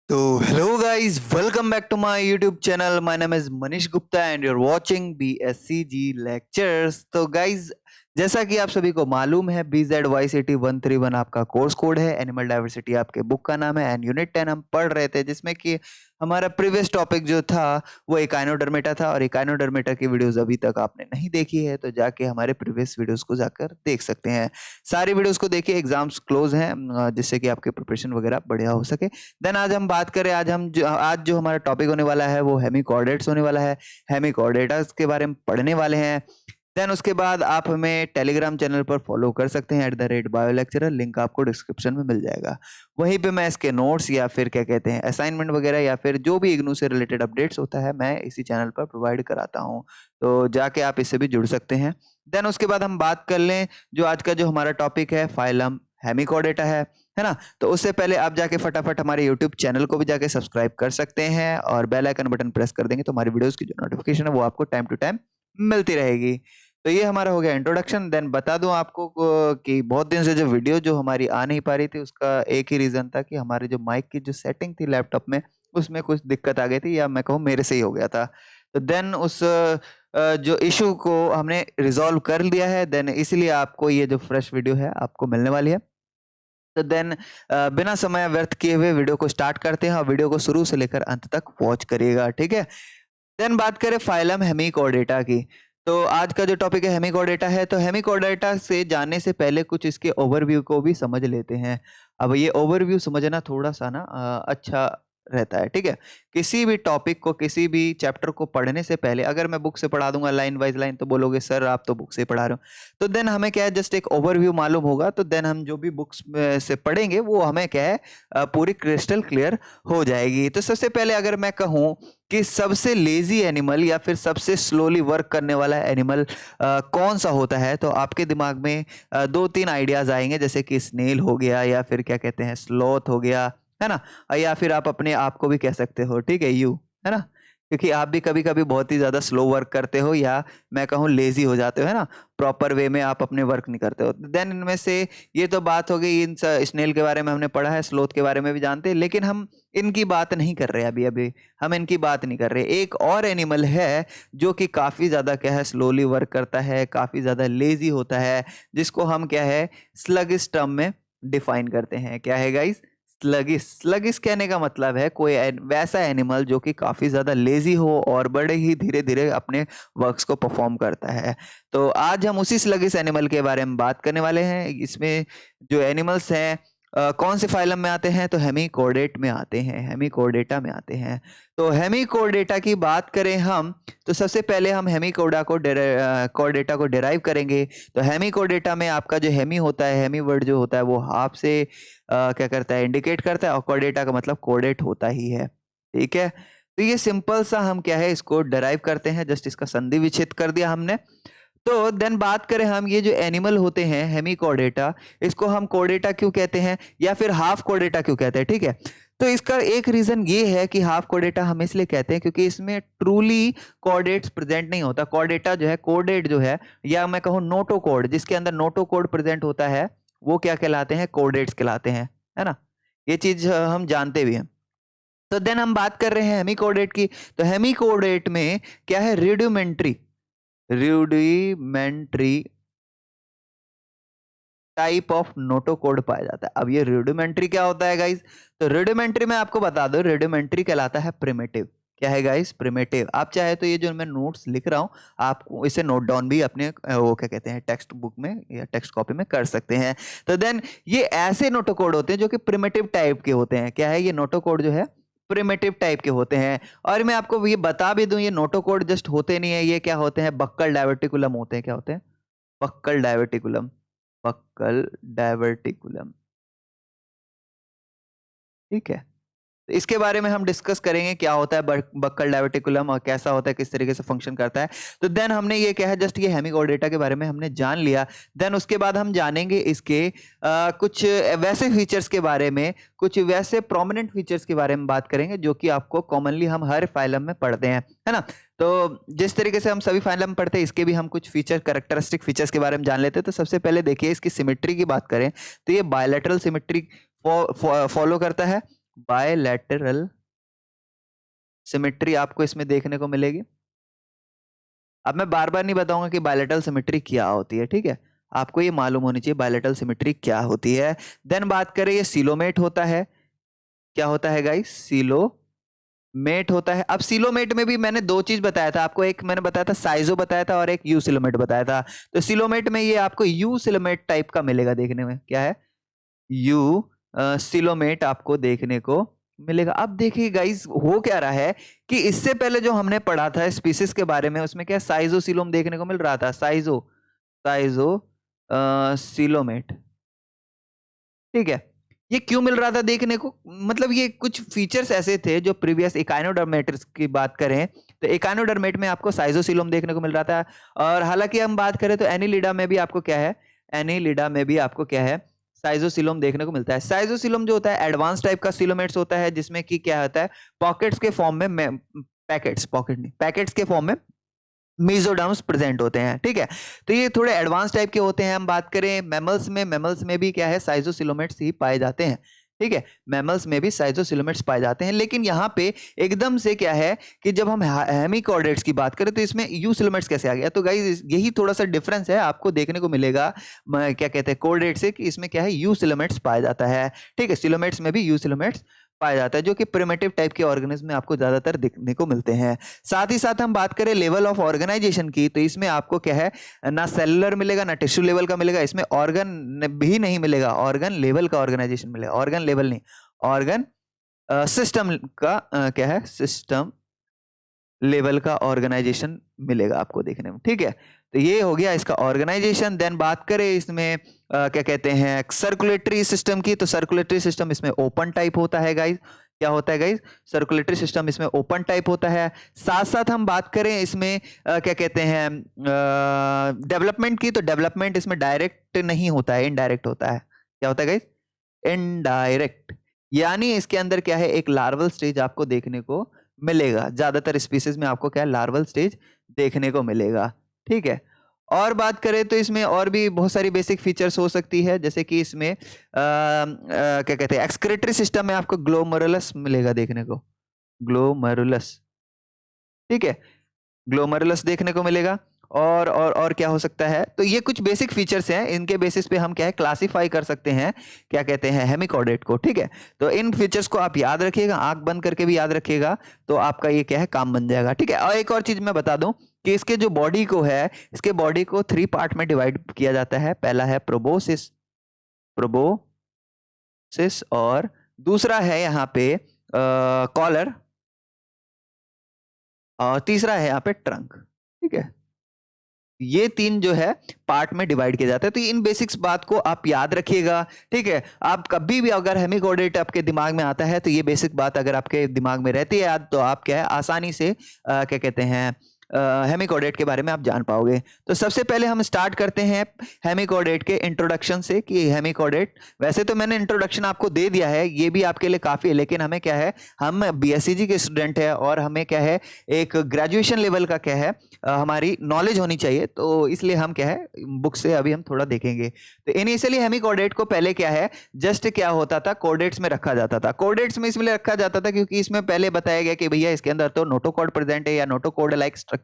तो hello guys, welcome back to my YouTube channel. My name is Manish Gupta and you're watching BSCG lectures. तो guys, जैसा कि आप सभी को मालूम है BZYCT131 आपका कोर्स कोड है, एनिमल डाइवर्सिटी आपके बुक का नाम है एंड यूनिट 10 हम पढ़ रहे थे जिसमें कि हमारा प्रीवियस टॉपिक जो था वो इकाइनोडर्मेटा था और इकाइनोडर्मेटा की वीडियोस अभी तक आपने नहीं देखी है तो जाके हमारे प्रीवियस वीडियोस को जाकर देख सकते हैं। सारी वीडियोस को देखिए, एग्जाम्स क्लोज हैं जिससे कि आपके प्रिपरेशन वगैरह बढ़िया हो सके। देन आज हम बात करें, आज जो हमारा टॉपिक होने वाला है वो हेमिकॉर्डेट्स होने वाला है। हेमिकॉर्डेट्स के बारे में पढ़ने वाले हैं। देन उसके बाद आप हमें टेलीग्राम चैनल पर फॉलो कर सकते हैं @बायोलेक्चरर, लिंक आपको डिस्क्रिप्शन में मिल जाएगा। वहीं पे मैं इसके नोट्स या फिर क्या कहते हैं असाइनमेंट वगैरह या फिर जो भी इग्नू से रिलेटेड अपडेट्स होता है मैं इसी चैनल पर प्रोवाइड कराता हूँ, तो जाके आप इससे भी जुड़ सकते हैं। देन उसके बाद हम बात कर लें, जो आज का जो हमारा टॉपिक है फाइलम हेमिकॉर्डेटा है ना। तो उससे पहले आप जाके फटाफट हमारे यूट्यूब चैनल को भी जाके सब्सक्राइब कर सकते हैं और बेल आइकन बटन प्रेस कर देंगे तो हमारी वीडियोस की जो नोटिफिकेशन है वो आपको टाइम टू टाइम मिलती रहेगी। तो ये हमारा हो गया इंट्रोडक्शन। देन बता दूं आपको कि बहुत दिन से जो वीडियो जो हमारी आ नहीं पा रही थी उसका एक ही रीजन था कि हमारे जो माइक की जो सेटिंग थी लैपटॉप में उसमें कुछ दिक्कत आ गई थी, या मैं कहूँ मेरे से ही हो गया था। तो देन उस जो इशू को हमने रिजॉल्व कर लिया है, देन इसलिए आपको ये जो फ्रेश वीडियो है आपको मिलने वाली है। तो देन बिना समय व्यर्थ किए हुए वीडियो को स्टार्ट करते हैं और वीडियो को शुरू से लेकर अंत तक वॉच करिएगा, ठीक है। देन बात करें फाइलम हेमिकॉर्डेटा की। तो आज का जो टॉपिक है हेमिकॉर्डेटा है, तो हेमिकॉर्डेटा से जानने से पहले कुछ इसके ओवरव्यू को भी समझ लेते हैं। अब ये ओवरव्यू समझना थोड़ा सा ना अच्छा रहता है, ठीक है। किसी भी टॉपिक को, किसी भी चैप्टर को पढ़ने से पहले अगर मैं बुक से पढ़ा दूंगा लाइन वाइज लाइन तो बोलोगे सर आप तो बुक से पढ़ा रहे हो। तो देन हमें क्या है, जस्ट एक ओवरव्यू मालूम होगा तो देन हम जो भी बुक्स से पढ़ेंगे वो हमें क्या है पूरी क्रिस्टल क्लियर हो जाएगी। तो सबसे पहले अगर मैं कहूँ कि सबसे लेजी एनिमल या फिर सबसे स्लोली वर्क करने वाला एनिमल कौन सा होता है, तो आपके दिमाग में दो तीन आइडियाज आएंगे, जैसे कि स्नेल हो गया या फिर क्या कहते हैं स्लॉथ हो गया, है ना। या फिर आप अपने आप को भी कह सकते हो, ठीक है, यू, है ना। क्योंकि आप भी कभी कभी बहुत ही ज्यादा स्लो वर्क करते हो या मैं कहूँ लेजी हो जाते हो, है ना। प्रॉपर वे में आप अपने वर्क नहीं करते हो। देन इनमें से ये तो बात हो गई, इन स्नेल के बारे में हमने पढ़ा है, स्लोथ के बारे में भी जानते हैं, लेकिन हम इनकी बात नहीं कर रहे अभी अभी हम इनकी बात नहीं कर रहे। एक और एनिमल है जो कि काफी ज्यादा क्या है स्लोली वर्क करता है, काफी ज्यादा लेजी होता है, जिसको हम क्या है स्लगिश टर्म में डिफाइन करते हैं। क्या है गाइस? स्लगिश। स्लगिश कहने का मतलब है कोई वैसा एनिमल जो कि काफी ज्यादा लेजी हो और बड़े ही धीरे धीरे अपने वर्क्स को परफॉर्म करता है। तो आज हम उसी स्लगिश एनिमल के बारे में बात करने वाले हैं। इसमें जो एनिमल्स हैं कौन से फाइलम में आते हैं, तो हेमिकॉर्डेट में आते हैं, हेमिकॉर्डेटा में आते हैं। तो हेमिकॉर्डेटा की बात करें हम, तो सबसे पहले हम कॉर्डेटा को डिराइव करेंगे। तो हेमिकॉर्डेटा में आपका जो हेमी होता है, हेमी वर्ड जो होता है वो हाफ से क्या करता है इंडिकेट करता है, और कॉर्डेटा का मतलब कोडेट होता ही है, ठीक है। तो ये सिंपल सा हम क्या है इसको डिराइव करते हैं, जस्ट इसका संधि विच्छेद कर दिया हमने। तो देन बात करें हम, ये जो एनिमल होते हैं हेमिकॉर्डेटा, इसको हम कॉर्डेटा क्यों कहते हैं या फिर हाफ कॉर्डेटा क्यों कहते हैं, ठीक है। तो इसका एक रीजन ये है कि हाफ कॉर्डेटा हम इसलिए कहते हैं क्योंकि इसमें ट्रूली कॉर्डेट्स प्रेजेंट नहीं होता। कॉर्डेटा जो है, कोडेट जो है, या मैं कहूँ नोटोकोड, जिसके अंदर नोटोकोड प्रेजेंट होता है वो क्या कहलाते हैं, कोडेट्स कहलाते हैं, है ना। ये चीज हम जानते भी हैं। तो देन हम बात कर रहे हैं हेमिकॉर्डेट की। तो हेमिकॉर्डेट में क्या है, रिड्यूमेंट्री रूडिमेंट्री टाइप ऑफ नोटोकोड पाया जाता है। अब ये रूडिमेंट्री क्या होता है गाइस, तो रूडिमेंट्री में आपको बता दो, रूडिमेंट्री कहलाता है प्रिमिटिव। क्या है गाइस, प्रिमिटिव। आप चाहे तो ये जो मैं नोट्स लिख रहा हूं आप इसे नोट डाउन भी अपने वो क्या कहते हैं टेक्स्ट बुक में या टेक्स्ट कॉपी में कर सकते हैं। तो देन ये ऐसे नोटोकोड होते हैं जो कि प्रिमिटिव टाइप के होते हैं। क्या है, ये नोटोकोड जो है प्रिमिटिव टाइप के होते हैं। और मैं आपको ये बता भी दूं, ये नोटोकोड जस्ट होते नहीं है, ये क्या होते हैं, बक्कल डायवर्टिकुलम होते हैं। क्या होते हैं, बक्कल डायवर्टिकुलम, बक्कल डायवर्टिकुलम, ठीक है। तो इसके बारे में हम डिस्कस करेंगे क्या होता है बक्कल डायवर्टिकुलम और कैसा होता है, किस तरीके से फंक्शन करता है। तो देन हमने ये क्या है जस्ट ये हेमिकॉर्डेटा के बारे में हमने जान लिया। देन उसके बाद हम जानेंगे इसके कुछ वैसे फीचर्स के बारे में, कुछ वैसे प्रोमिनेंट फीचर्स के बारे में बात करेंगे जो कि आपको कॉमनली हम हर फाइलम में पढ़ते हैं, है ना। तो जिस तरीके से हम सभी फाइलम में पढ़ते हैं इसके भी हम कुछ फीचर, कैरेक्टरिस्टिक फीचर्स के बारे में जान लेते हैं। तो सबसे पहले देखिए इसकी सिमेट्री की बात करें तो ये बायलैटरल सिमेट्री फॉलो करता है। बायलैटरल सिमेट्री आपको इसमें देखने को मिलेगी। अब मैं बार बार नहीं बताऊंगा कि बायलैटरल सिमेट्री क्या होती है, ठीक है, आपको ये मालूम होनी चाहिए बायलैटरल सिमेट्री क्या होती है। देन बात करें, ये सिलोमेट होता है। क्या होता है गाइस? सिलोमेट होता है। अब सिलोमेट में भी मैंने दो चीज बताया था आपको, एक मैंने बताया था साइजो बताया था और एक यू सिलोमेट बताया था। तो सिलोमेट में ये आपको यू सिलोमेट टाइप का मिलेगा देखने में। क्या है? यू सिलोमेट आपको देखने को मिलेगा। अब देखिए गाइस, हो क्या रहा है कि इससे पहले जो हमने पढ़ा था स्पीसीज के बारे में, उसमें क्या साइजो सिलोम देखने को मिल रहा था, साइजो साइजो सिलोमेट, ठीक है। ये क्यों मिल रहा था देखने को? मतलब ये कुछ फीचर्स ऐसे थे जो प्रीवियस इकाइनोडर्मेट्स की बात करें तो इकाइनोडर्मेट में आपको साइजोसिलोम देखने को मिल रहा था। और हालांकि हम बात करें तो एनीलिडा में भी आपको क्या है, एनीलिडा में भी आपको क्या है, साइजोसिलोम देखने को मिलता है। साइजोसिलोम जो होता है एडवांस टाइप का सिलोमेट्स होता है, जिसमें कि क्या होता है, पॉकेट्स के फॉर्म में, पैकेट्स, पॉकेट नहीं, पैकेट्स के फॉर्म में मेसोडर्म्स प्रेजेंट होते हैं, ठीक है। तो ये थोड़े एडवांस टाइप के होते हैं। हम बात करें मैमल्स में भी क्या है, साइजोसिलोमेट्स ही पाए जाते हैं, ठीक है। मैमल्स में भी साइजोसिलोमेट्स पाए जाते हैं। लेकिन यहाँ पे एकदम से क्या है कि जब हम हेमिकॉर्डेट्स की बात करें तो इसमें यूसिलोमेट्स कैसे आ गया? तो गाइस यही थोड़ा सा डिफरेंस है आपको देखने को मिलेगा, क्या कहते हैं, कोर्डेट से, कि इसमें क्या है, यूसिलोमेट्स पाया जाता है, ठीक है। सिलोमेट्स में भी यूसिलोमेट्स पाया जाता है, जो कि प्रिमिटिव टाइप के ऑर्गेनिज्म में आपको ज्यादातर दिखने को मिलते हैं। साथ ही साथ हम बात करें लेवल ऑफ ऑर्गेनाइजेशन की, तो इसमें आपको क्या है, ना सेलुलर मिलेगा ना टिश्यू लेवल का मिलेगा, इसमें ऑर्गन भी नहीं मिलेगा, ऑर्गन लेवल का ऑर्गेनाइजेशन मिलेगा, ऑर्गन लेवल नहीं, ऑर्गन सिस्टम का क्या है, सिस्टम लेवल का ऑर्गेनाइजेशन मिलेगा आपको देखने में, ठीक है। तो ये हो गया इसका ऑर्गेनाइजेशन। देन बात करें इसमें क्या कहते हैं, सर्कुलेटरी सिस्टम की, तो सर्कुलेटरी सिस्टम इसमें ओपन टाइप होता है गाइस। क्या होता है गाइस? सर्कुलेटरी सिस्टम इसमें ओपन टाइप होता है। साथ साथ हम बात करें इसमें क्या कहते हैं, डेवलपमेंट की, तो डेवलपमेंट इसमें डायरेक्ट नहीं होता है, इनडायरेक्ट होता है। क्या होता है गाइस? इनडायरेक्ट। यानी इसके अंदर क्या है, एक लार्वल स्टेज आपको देखने को मिलेगा। ज्यादातर स्पीसीज में आपको क्या है, लार्वल स्टेज देखने को मिलेगा, ठीक है। और बात करें तो इसमें और भी बहुत सारी बेसिक फीचर्स हो सकती है, जैसे कि इसमें क्या कहते हैं, एक्सक्रीटरी सिस्टम में आपको ग्लोमरुलस मिलेगा देखने को, ग्लोमरुलस, ठीक है, ग्लोमरुलस देखने को मिलेगा। और क्या हो सकता है? तो ये कुछ बेसिक फीचर्स हैं, इनके बेसिस पे हम क्या है, क्लासिफाई कर सकते हैं, क्या कहते हैं, हेमिकॉर्डेट को, ठीक है। तो इन फीचर्स को आप याद रखिएगा, आंख बंद करके भी याद रखिएगा, तो आपका ये क्या है, काम बन जाएगा, ठीक है। और एक और चीज मैं बता दूं कि इसके जो बॉडी को है, इसके बॉडी को 3 पार्ट में डिवाइड किया जाता है। पहला है प्रोबोसिस, प्रोबोसिस, और दूसरा है यहाँ पे कॉलर, और तीसरा है यहाँ पे ट्रंक, ठीक है। ये 3 जो है पार्ट में डिवाइड किया जाता है। तो इन बेसिक्स बात को आप याद रखिएगा, ठीक है। आप कभी भी अगर हेमिकॉर्डेट आपके दिमाग में आता है, तो ये बेसिक बात अगर आपके दिमाग में रहती है याद, तो आप क्या है, आसानी से क्या कहते हैं, हेमिकॉर्डेट के बारे में आप जान पाओगे। तो सबसे पहले हम स्टार्ट करते हैं हेमिकॉर्डेट के इंट्रोडक्शन से, कि हेमिकॉर्डेट, वैसे तो मैंने इंट्रोडक्शन आपको दे दिया है, ये भी आपके लिए काफी है, लेकिन हमें क्या है, हम बीएससीजी के स्टूडेंट है और हमें क्या है, एक ग्रेजुएशन लेवल का क्या है, हमारी नॉलेज होनी चाहिए, तो इसलिए हम क्या है, बुक से अभी हम थोड़ा देखेंगे। तो इनिशियली हेमिकॉर्डेट को पहले क्या है, जस्ट क्या होता था, कोर्डेट्स में रखा जाता था। कोर्डेट्स में इसलिए रखा जाता था क्योंकि इसमें पहले बताया गया कि भैया इसके अंदर तो नोटोकॉर्ड प्रेजेंट है, या नोटोकॉर्ड लाइक स्ट्रक्चर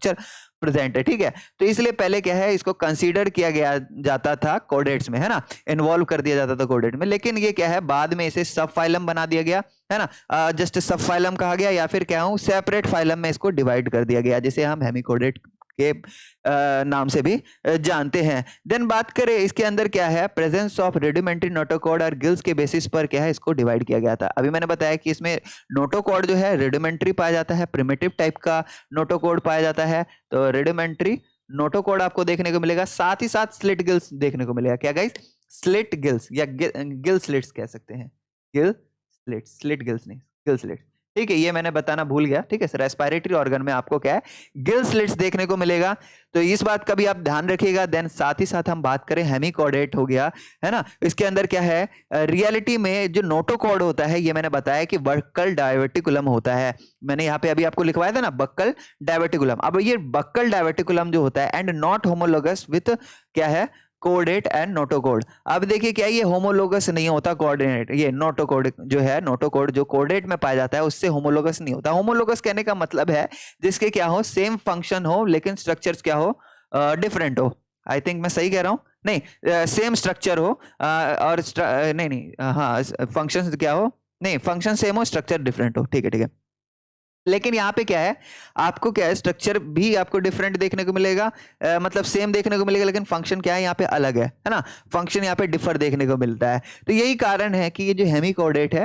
प्रेजेंट है, ठीक है। तो इसलिए पहले क्या है, इसको कंसीडर किया गया जाता था कोर्डेट्स में, है ना, इन्वॉल्व कर दिया जाता था कोर्डेट में। लेकिन ये क्या है, बाद में इसे सब फाइलम बना दिया गया, है ना, जस्ट सब फाइलम कहा गया, या फिर क्या हूं, सेपरेट फाइलम में इसको डिवाइड कर दिया गया, जिसे हम हेमिकॉर्डेट के नाम से भी जानते हैं। देन बात करें इसके अंदर क्या है, प्रेजेंस ऑफ रेडिमेंट्री नोटोकॉर्ड और गिल्स के बेसिस पर क्या है, इसको डिवाइड किया गया था। अभी मैंने बताया कि इसमें नोटोकॉर्ड जो है रेडिमेंट्री पाया जाता है, प्रिमिटिव टाइप का नोटोकॉर्ड पाया जाता है, तो रेडिमेंट्री नोटोकॉर्ड आपको देखने को मिलेगा। साथ ही साथ स्लिट गिल्स देखने को मिलेगा। क्या गाइस? स्लिट गिल्स, या गिल स्लिट्स कह सकते हैं, गिल स्लिट, स्लिट गिल्स नहीं, गिल स्लिट, ठीक है। ये मैंने बताना भूल गया, ठीक है। रेस्पिरेटरी ऑर्गन में आपको क्या है, गिल स्लिट्स देखने को मिलेगा, तो इस बात का भी आप ध्यान रखिएगा। देन साथ ही साथ हम बात करें, हेमिकॉर्डेट हो गया, है ना, इसके अंदर क्या है, रियलिटी में जो नोटोकॉर्ड होता है, ये मैंने बताया कि बक्कल डायवर्टिकुलम होता है। मैंने यहाँ पे अभी आपको लिखवाया था ना, बक्कल डायवर्टिकुलम। अब ये बक्कल डायवर्टिकुलम जो होता है, एंड नॉट होमोलोगस विथ क्या है, कोडेट एंड नोटोकोड। अब देखिए क्या ये होमोलोगस नहीं होता कोऑर्डिनेट, ये नोटोकोड जो है, नोटोकोड जो कोडेट में पाया जाता है उससे होमोलोगस नहीं होता। होमोलोगस कहने का मतलब है जिसके क्या हो, सेम फंक्शन हो लेकिन स्ट्रक्चर्स क्या हो, डिफरेंट हो। आई थिंक मैं सही कह रहा हूँ, नहीं सेम स्ट्रक्चर हो और नहीं नहीं हाँ, फंक्शन क्या हो, नहीं फंक्शन सेम हो स्ट्रक्चर डिफरेंट हो, ठीक है ठीक है। लेकिन यहाँ पे क्या है, आपको क्या है, स्ट्रक्चर भी आपको डिफरेंट देखने को मिलेगा, मतलब सेम देखने को मिलेगा लेकिन फंक्शन क्या है यहाँ पे अलग है ना, फंक्शन यहाँ पे डिफर देखने को मिलता है। तो यही कारण है कि ये जो हेमिकोडेट है,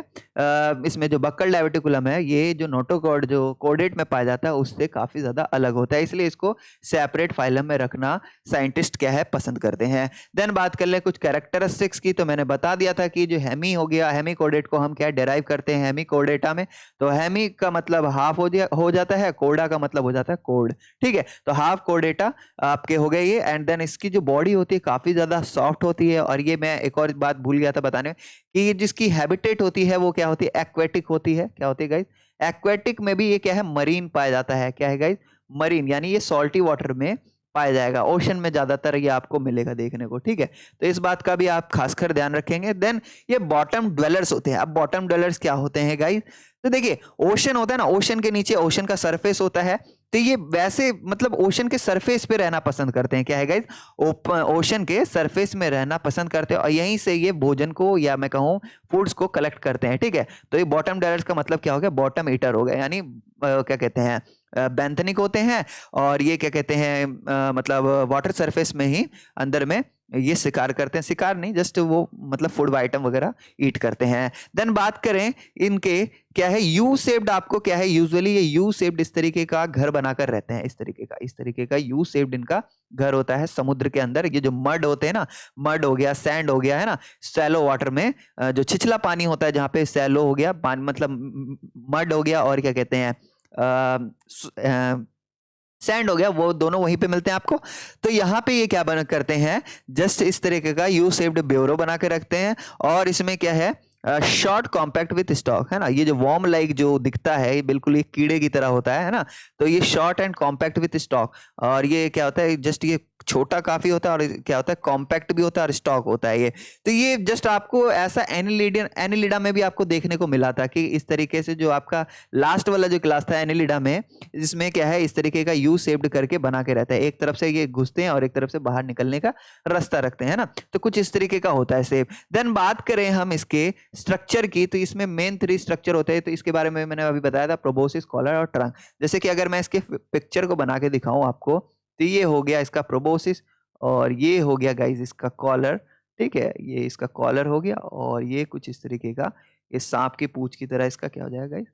इसमें जो बक्कल डायवर्टिकुलम है, ये जो नोटोकॉर्ड जो कोडेट में पाया जाता है उससे काफी ज्यादा अलग होता है, इसलिए इसको सेपरेट फाइलम में रखना साइंटिस्ट क्या है पसंद करते हैं। देन बात कर ले कुछ कैरेक्टरिस्टिक्स की, तो मैंने बता दिया था कि जो हेमी हो गया, हेमिकोडेट को हम क्या डिराइव करते हैं हेमिकोडेटा में, तो हेमी का मतलब हाफ हो जाता है, कोडा का मतलब हो जाता है कोड, ठीक है। तो हाफ कोडेटा आपके हो गए ये। एंड देन इसकी जो बॉडी होती है काफी ज्यादा सॉफ्ट होती है, और ये मैं एक और बात भूल गया था बताने में कि ये जिसकी हैबिटेट होती है वो क्या होती है, एक्वेटिक होती है। क्या होती है गाइस, एक्वेटिक में भी ये क्या है, मरीन पाया जाता है। क्या है गाइस, मरीन, यानी ये सॉल्टी वाटर में पाया जाएगा, ओशन में ज्यादातर ये आपको मिलेगा देखने को, ठीक है। तो इस बात का भी आप खासकर ध्यान रखेंगे। देन ये बॉटम ड्वेलर्स होते हैं। अब बॉटम ड्वेलर्स क्या होते हैं गाइस, तो देखिए ओशन होता है ना, ओशन के नीचे ओशन का सरफेस होता है, तो ये वैसे मतलब ओशन के सरफेस पे रहना पसंद करते हैं। क्या है गाइस, ओशन के सरफेस में रहना पसंद करते हैं, और यहीं से ये भोजन को या मैं कहूँ फूड्स को कलेक्ट करते हैं, ठीक है। तो ये बॉटम ड्वेलर्स का मतलब क्या हो गया, बॉटम ईटर हो गया, यानी क्या कहते हैं, बेंथनिक होते हैं, और ये क्या कहते हैं, मतलब वाटर सरफेस में ही अंदर में ये शिकार करते हैं, शिकार नहीं जस्ट वो मतलब फूड आइटम वगैरह ईट करते हैं। देन बात करें इनके, क्या है यू शेप्ड, आपको क्या है यूजुअली ये यू शेप्ड इस तरीके का घर बनाकर रहते हैं, इस तरीके का यू शेप्ड इनका घर होता है समुद्र के अंदर। ये जो मड होते हैं ना, मड हो गया, सैंड हो गया, है ना, सैलो वाटर में जो छिछला पानी होता है जहाँ पे सैलो हो गया पानी, मतलब मड हो गया, और क्या कहते हैं सैंड हो गया, वो दोनों वहीं पे मिलते हैं आपको। तो यहाँ पे ये क्या बना करते हैं, जस्ट इस तरीके का यू शेप्ड ब्यूरो बना के रखते हैं, और इसमें क्या है, शॉर्ट कॉम्पैक्ट विथ स्टॉक, है ना। ये जो वॉर्म लाइक जो दिखता है, ये बिल्कुल ये कीड़े की तरह होता है ना। तो ये short and compact with stock, और ये क्या होता है, जस्ट ये छोटा काफी होता है, और क्या होता है कॉम्पैक्ट भी होता है और स्टॉक होता है ये। तो ये जस्ट आपको ऐसा एनिलिडा में भी आपको देखने को मिला था कि इस तरीके से जो आपका लास्ट वाला जो क्लास था एनिलिडा में, इसमें क्या है इस तरीके का यू शेप्ड करके बना के रहता है, एक तरफ से ये घुसते हैं और एक तरफ से बाहर निकलने का रास्ता रखते हैं ना। तो कुछ इस तरीके का होता है शेप। देन बात करें हम इसके स्ट्रक्चर की, तो इसमें मेन 3 स्ट्रक्चर होते हैं, तो इसके बारे में मैंने अभी बताया था, प्रोबोसिस, कॉलर और ट्रंक। जैसे कि अगर मैं इसके पिक्चर को बना के दिखाऊं आपको, तो ये हो गया इसका प्रोबोसिस, और ये हो गया गाइज इसका कॉलर, ठीक है, ये इसका कॉलर हो गया, और ये कुछ इस तरीके का, ये सांप की पूंछ की तरह इसका क्या हो जाएगा गाइज,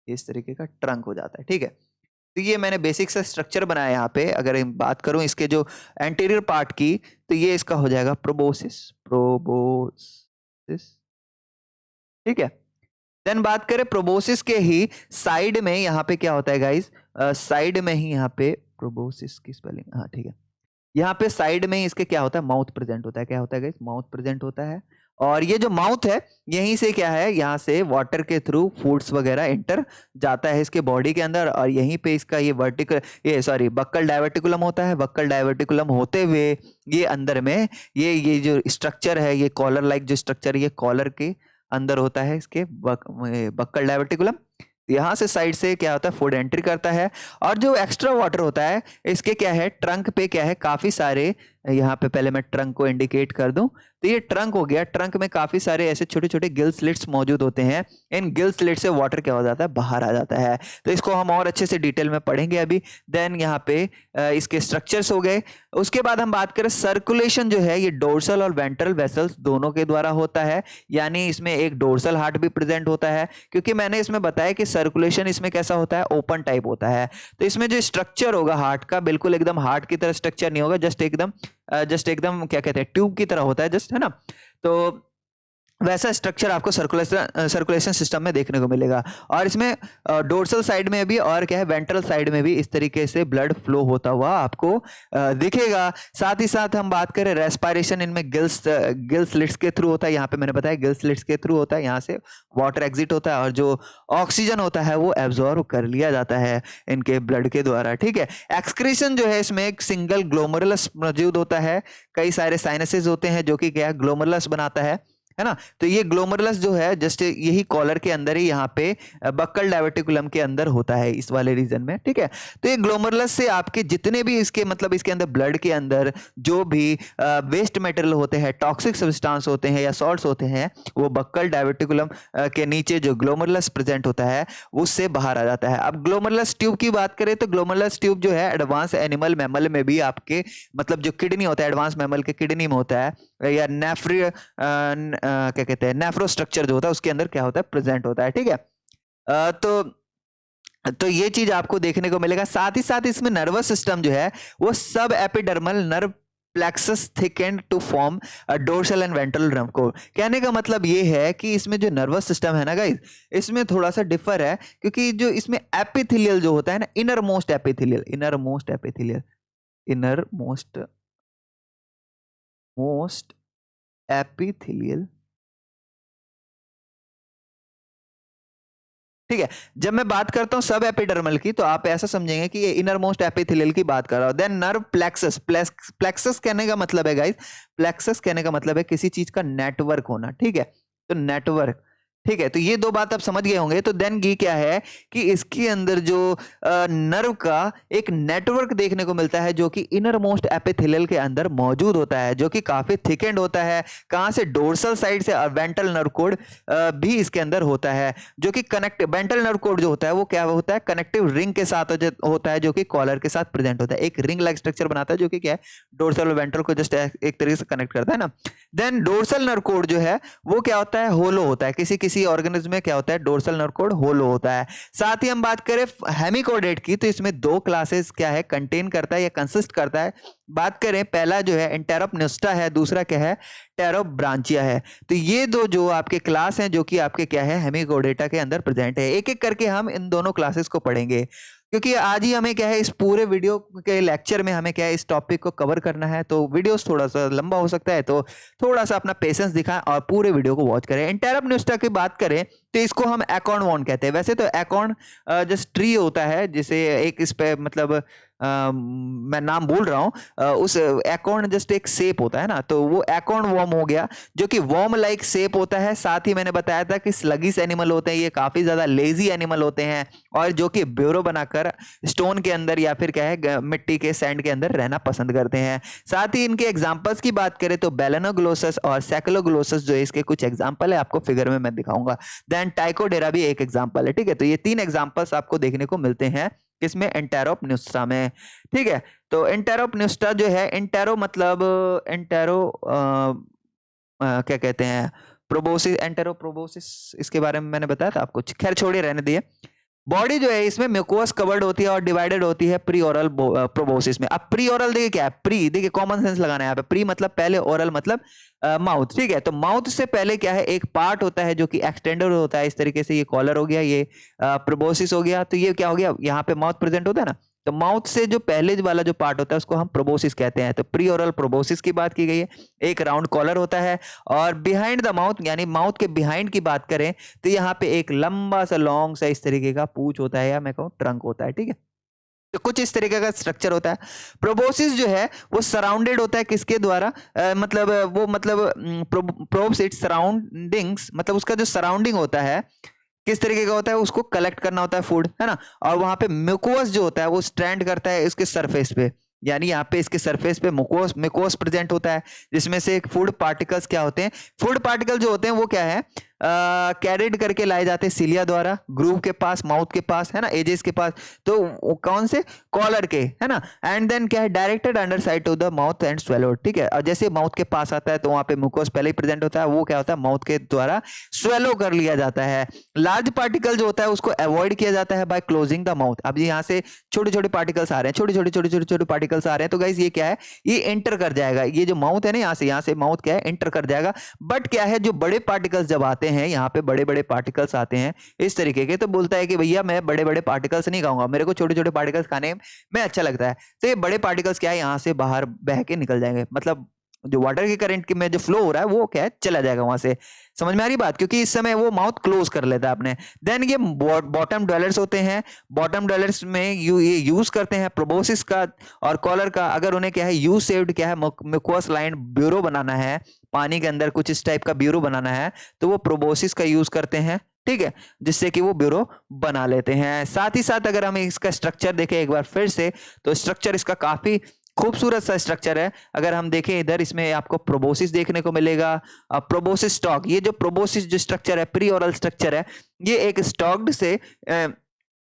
इस तरीके का ट्रंक हो जाता है, ठीक है। तो ये मैंने बेसिक सा स्ट्रक्चर बनाया यहाँ पे। अगर बात करूं इसके जो एंटीरियर पार्ट की, तो ये इसका हो जाएगा प्रोबोसिस, ठीक है। देन बात करें प्रोबोसिस के ही साइड में, यहाँ पे क्या होता है गाइज, साइड में ही यहाँ पे प्रोबोसिस की स्पेलिंग, हाँ ठीक है, यहाँ पे साइड में ही इसके क्या होता है, माउथ प्रेजेंट होता है। क्या होता है गाइस, माउथ प्रेजेंट होता है, और ये जो माउथ है यहीं से क्या है, यहाँ से वाटर के थ्रू फूड्स वगैरह एंटर जाता है इसके बॉडी के अंदर, और यहीं पे इसका ये बक्कल डायवर्टिकुलम होता है। बक्कल डायवर्टिकुलम होते हुए ये अंदर में ये जो स्ट्रक्चर है, ये कॉलर लाइक जो स्ट्रक्चर, ये कॉलर के अंदर होता है इसके बक्कल डायवर्टिकुलम। यहाँ से साइड से क्या होता है, फूड एंट्री करता है, और जो एक्स्ट्रा वाटर होता है इसके क्या है, ट्रंक पे क्या है, काफी सारे, यहाँ पे पहले मैं ट्रंक को इंडिकेट कर दूं, तो ये ट्रंक हो गया। ट्रंक में काफी सारे ऐसे छोटे छोटे गिल स्लिट्स मौजूद होते हैं, इन गिल स्लिट से वाटर क्या हो जाता है, बाहर आ जाता है। तो इसको हम और अच्छे से डिटेल में पढ़ेंगे अभी। देन यहाँ पे इसके स्ट्रक्चर्स हो गए। उसके बाद हम बात करें सर्कुलेशन जो है, ये डोर्सल और वेंट्रल वेसल्स दोनों के द्वारा होता है, यानी इसमें एक डोर्सल हार्ट भी प्रेजेंट होता है, क्योंकि मैंने इसमें बताया कि सर्कुलेशन इसमें कैसा होता है, ओपन टाइप होता है। तो इसमें जो स्ट्रक्चर होगा हार्ट का, बिल्कुल एकदम हार्ट की तरह स्ट्रक्चर नहीं होगा, जस्ट एकदम क्या कहते हैं, ट्यूब की तरह होता है, जस्ट, है ना। तो वैसा स्ट्रक्चर आपको सर्कुलेशन सिस्टम में देखने को मिलेगा। और इसमें डोर्सल साइड में भी और क्या है, वेंट्रल साइड में भी इस तरीके से ब्लड फ्लो होता हुआ आपको दिखेगा। साथ ही साथ हम बात करें रेस्पिरेशन, इनमें गिल स्लिट्स के थ्रू होता है। यहाँ पे मैंने बताया गिल स्लिट्स के थ्रू होता है, यहाँ से वाटर एग्जिट होता है और जो ऑक्सीजन होता है वो एब्जॉर्ब कर लिया जाता है इनके ब्लड के द्वारा, ठीक है। एक्सक्रीशन जो है, इसमें एक सिंगल ग्लोमेरुलस मौजूद होता है, कई सारे साइनसेस होते हैं जो कि क्या है, ग्लोमेरुलस बनाता है ना। तो ये ग्लोमेरुलस जो है जस्ट यही कॉलर के अंदर ही, यहाँ पे बक्कल डायवर्टिकुलम के अंदर होता है, इस वाले रीजन में, ठीक है। तो ये ग्लोमेरुलस से आपके जितने भी इसके मतलब इसके अंदर ब्लड के अंदर जो भी वेस्ट मटेरियल होते हैं, टॉक्सिक सब्सटेंस होते हैं या सॉल्ट्स होते हैं, वो बक्कल डायवर्टिकुलम के नीचे जो ग्लोमेरुलस प्रेजेंट होता है उससे बाहर आ जाता है। अब ग्लोमेरुलस ट्यूब की बात करें तो ग्लोमेरुलस ट्यूब जो है एडवांस एनिमल मैमल में भी आपके मतलब जो किडनी होता है, एडवांस मैमल के किडनी में होता है, या क्या कहते हैं, नेफ्रो स्ट्रक्चर जो होता है उसके अंदर क्या होता है, प्रेजेंट होता है, ठीक है। तो ये चीज आपको देखने को मिलेगा। साथ ही साथ इसमें नर्वस सिस्टम जो है वो सब epidermal nerve plexus thickened to form dorsal and ventral nerve cord. कहने का मतलब ये है कि इसमें जो नर्वस सिस्टम है ना गाइस, इसमें थोड़ा सा डिफर है, क्योंकि जो इसमें एपिथेलियल जो होता है ना, इनर मोस्ट एपिथेलियल ठीक है। जब मैं बात करता हूं सब एपिडर्मल की, तो आप ऐसा समझेंगे कि ये इनर मोस्ट एपिथेलियल की बात कर रहा हूं। देन नर्व प्लेक्सस, प्लेक्सस कहने का मतलब है गाइस, प्लेक्सस कहने का मतलब है किसी चीज का नेटवर्क होना, ठीक है। तो नेटवर्क, ठीक है। तो ये दो बात आप समझ गए होंगे। तो देन ये क्या है कि इसके अंदर जो नर्व का एक नेटवर्क देखने को मिलता है जो कि इनर मोस्ट एपिथेलियल के अंदर मौजूद होता है, जो कि काफी थिकेंड होता है। कहां से, डोर्सल साइड से। और वेंट्रल नर्व कोड भी इसके अंदर होता है, जो कि कनेक्ट, वेंट्रल नर्व कोड जो होता है वो क्या होता है, कनेक्टिव रिंग के साथ होता है, जो कि कॉलर के साथ प्रेजेंट होता है। एक रिंग लाइक स्ट्रक्चर बनाता है जो कि क्या है, डोर्सल और वेंट्रल को जस्ट एक तरीके से कनेक्ट करता है ना। देन डोर्सल नर्व कोड जो है वो क्या होता है, होलो होता है। किसी ऑर्गेनिज्म में क्या होता है, डोर्सल नर्व कोड होलो होता है। साथ ही हम बात करें हेमिकोडेट की, तो इसमें दो क्लासेस क्या है, कंटेन करता है या कंसिस्ट करता है। बात करें, पहला जो है एंटेरोपन्यूस्टा है, दूसरा क्या है, टेरोब्रांचिया है। तो ये दो जो आपके क्लास हैं जो कि आपके क्या है, हेमिकोडेटा के अंदर प्रेजेंट है। एक एक करके हम इन दोनों क्लासेस को पढ़ेंगे, क्योंकि आज ही हमें क्या है, इस पूरे वीडियो के लेक्चर में हमें क्या है, इस टॉपिक को कवर करना है। तो वीडियोस थोड़ा सा लंबा हो सकता है, तो थोड़ा सा अपना पेशेंस दिखाएं और पूरे वीडियो को वॉच करें। एंटेरोपन्यूस्टा की बात करें तो इसको हम एकॉर्न वॉन कहते हैं। वैसे तो एकॉर्न जस्ट ट्री होता है, जिसे एक इस पे मतलब मैं नाम भूल रहा हूं, उस एकॉर्न जस्ट एक शेप होता है ना, तो वो एकॉर्न वॉर्म हो गया, जो कि वॉर्म लाइक शेप होता है। साथ ही मैंने बताया था कि स्लगिश एनिमल होते हैं, ये काफी ज्यादा लेजी एनिमल होते हैं, और जो कि ब्यूरो बनाकर स्टोन के अंदर या फिर क्या है, मिट्टी के सैंड के अंदर रहना पसंद करते हैं। साथ ही इनके एग्जांपल्स की बात करें तो बेलेनोग्लोसस और सेक्लोग्लोसस जो है, इसके कुछ एग्जांपल है, आपको फिगर में मैं दिखाऊंगा। देन टाइकोडेरा भी एक एग्जांपल है, ठीक है। तो ये तीन एग्जांपल्स आपको देखने को मिलते हैं किसमें, एंटेरोपन्यूस्टा में, ठीक है। तो एंटेरोपन्यूस्टा जो है, एंटेरो मतलब क्या कहते हैं, प्रोबोसिस, एंटेरोप्रोबोसिस, इसके बारे में मैंने बताया था आपको, खैर छोड़िए, रहने दिए। बॉडी जो है इसमें म्यूकोस कवर्ड होती है और डिवाइडेड होती है प्री ओरल प्रोबोसिस में। अब प्री ओरल देखिए क्या है, प्री देखिए कॉमन सेंस लगाना है यहाँ पे, प्री मतलब पहले, ओरल मतलब माउथ, ठीक है। तो माउथ से पहले क्या है, एक पार्ट होता है जो कि एक्सटेंडर होता है, इस तरीके से। ये कॉलर हो गया, ये प्रोबोसिस हो गया। तो ये क्या हो गया, यहाँ पे माउथ प्रेजेंट होता है ना, तो माउथ से जो पहले वाला जो पार्ट होता है उसको हम प्रोबोसिस कहते हैं। तो प्री ओरल प्रोबोसिस की बात की गई है। एक राउंड कॉलर होता है, और बिहाइंड द माउथ यानी माउथ के बिहाइंड की बात करें तो यहाँ पे एक लंबा सा लॉन्ग सा इस तरीके का पूंछ होता है, या मैं कहूँ ट्रंक होता है, ठीक है। तो कुछ इस तरीके का स्ट्रक्चर होता है। प्रोबोसिस जो है वो सराउंडेड होता है किसके द्वारा, प्रोब्स इट्स सराउंडिंग्स, मतलब उसका जो सराउंडिंग होता है किस तरीके का होता है, उसको कलेक्ट करना होता है फूड, है ना। और वहां पे म्यूकोस जो होता है वो स्ट्रैंड करता है इसके सरफेस पे, यानी यहाँ पे इसके सरफेस पे म्यूकोस प्रेजेंट होता है, जिसमें से फूड पार्टिकल्स क्या होते हैं, फूड पार्टिकल जो होते हैं वो क्या है, कैरिड करके लाए जाते हैं सिलिया द्वारा, ग्रूव के पास, माउथ के पास, है ना, एजेस के पास, तो कौन से, कॉलर के, है ना। एंड देन क्या है, directed under side to the mouth and swallowed, ठीक है। और जैसे माउथ के पास आता है तो वहां पे मुकोस पहले ही प्रेजेंट होता है, वो क्या होता है, माउथ के द्वारा स्वेलो कर लिया जाता है। लार्ज पार्टिकल जो होता है उसको अवॉइड किया जाता है बाय क्लोजिंग द माउथ। अब यहाँ से छोटे छोटे पार्टिकल्स आ रहे हैं, छोटे छोटे पार्टिकल्स आ रहे हैं, तो गाइस ये क्या है, ये एंटर कर जाएगा, ये जो माउथ है ना, यहाँ से माउथ क्या है, एंटर कर जाएगा। बट क्या है, जो बड़े पार्टिकल्स जब आते हैं, यहाँ पे बड़े बड़े पार्टिकल्स आते हैं इस तरीके के, तो बोलता है कि भैया मैं बड़े बड़े पार्टिकल्स नहीं खाऊंगा, मेरे को छोटे छोटे पार्टिकल्स खाने में अच्छा लगता है। तो ये बड़े पार्टिकल्स क्या है, यहाँ से बाहर बह के निकल जाएंगे, मतलब जो वाटर के करंट में जो फ्लो हो रहा है वो क्या है, चला जाएगा वहां से। समझ में आ रही बात, क्योंकि इस समय वो माउथ क्लोज कर लेता है अपने। देन ये बॉटम डवेलर्स होते हैं, बॉटम डवेलर्स में ये यूज करते हैं प्रोबोसिस का और कॉलर का। अगर उन्हें क्या है, यू सेव्ड क्या है, म्यूकोस लाइन ब्यूरो बनाना है, पानी के अंदर कुछ इस टाइप का ब्यूरो बनाना है, तो वो प्रोबोसिस का यूज करते हैं, ठीक है, जिससे कि वो ब्यूरो बना लेते हैं। साथ ही साथ अगर हम इसका स्ट्रक्चर देखें एक बार फिर से, तो स्ट्रक्चर इसका काफी खूबसूरत सा स्ट्रक्चर है। अगर हम देखें इधर, इसमें आपको प्रोबोसिस देखने को मिलेगा, प्रोबोसिस स्टॉक। ये जो प्रोबोसिस जो स्ट्रक्चर है, प्री ओरल स्ट्रक्चर है, ये एक स्टॉक्ड से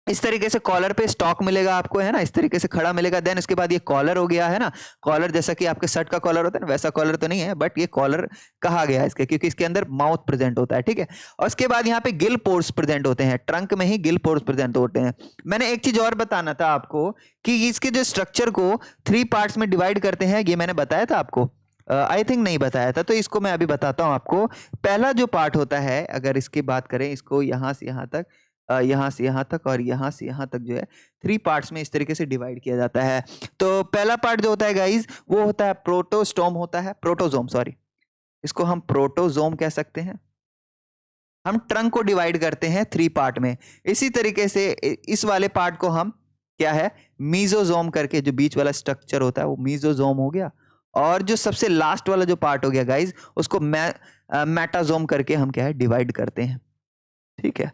इस तरीके से कॉलर पे स्टॉक मिलेगा आपको, है ना, इस तरीके से खड़ा मिलेगा। देन उसके बाद ये कॉलर हो गया, है ना, कॉलर जैसा कि आपके शर्ट का कॉलर होता है ना, वैसा कॉलर तो नहीं है, बट ये कॉलर कहा गया है इसके, क्योंकि इसके अंदर माउथ प्रेजेंट होता है, ठीक है। और उसके बाद यहाँ पे गिल पोर्स प्रेजेंट होते हैं, ट्रंक में ही गिल पोर्स प्रेजेंट होते हैं। मैंने एक चीज और बताना था आपको कि इसके जो स्ट्रक्चर को 3 पार्ट्स में डिवाइड करते हैं, ये मैंने बताया था आपको, आई थिंक नहीं बताया था, तो इसको मैं अभी बताता हूं आपको। पहला जो पार्ट होता है, अगर इसकी बात करें, इसको यहाँ से यहाँ तक, यहाँ से यहाँ तक और यहाँ से यहाँ तक जो है 3 पार्ट्स में इस तरीके से डिवाइड किया जाता है। तो पहला पार्ट जो होता है गाइज, वो होता है प्रोटोस्टोम होता है, प्रोटोजोम, सॉरी, इसको हम प्रोटोजोम कह सकते हैं। हम ट्रंक को डिवाइड करते हैं 3 पार्ट में। इसी तरीके से इस वाले पार्ट को हम क्या है, मीजोजोम करके, जो बीच वाला स्ट्रक्चर होता है वो मीजोजोम हो गया। और जो सबसे लास्ट वाला जो पार्ट हो गया गाइज, उसको मेटाजोम करके हम क्या है, डिवाइड करते हैं, ठीक है।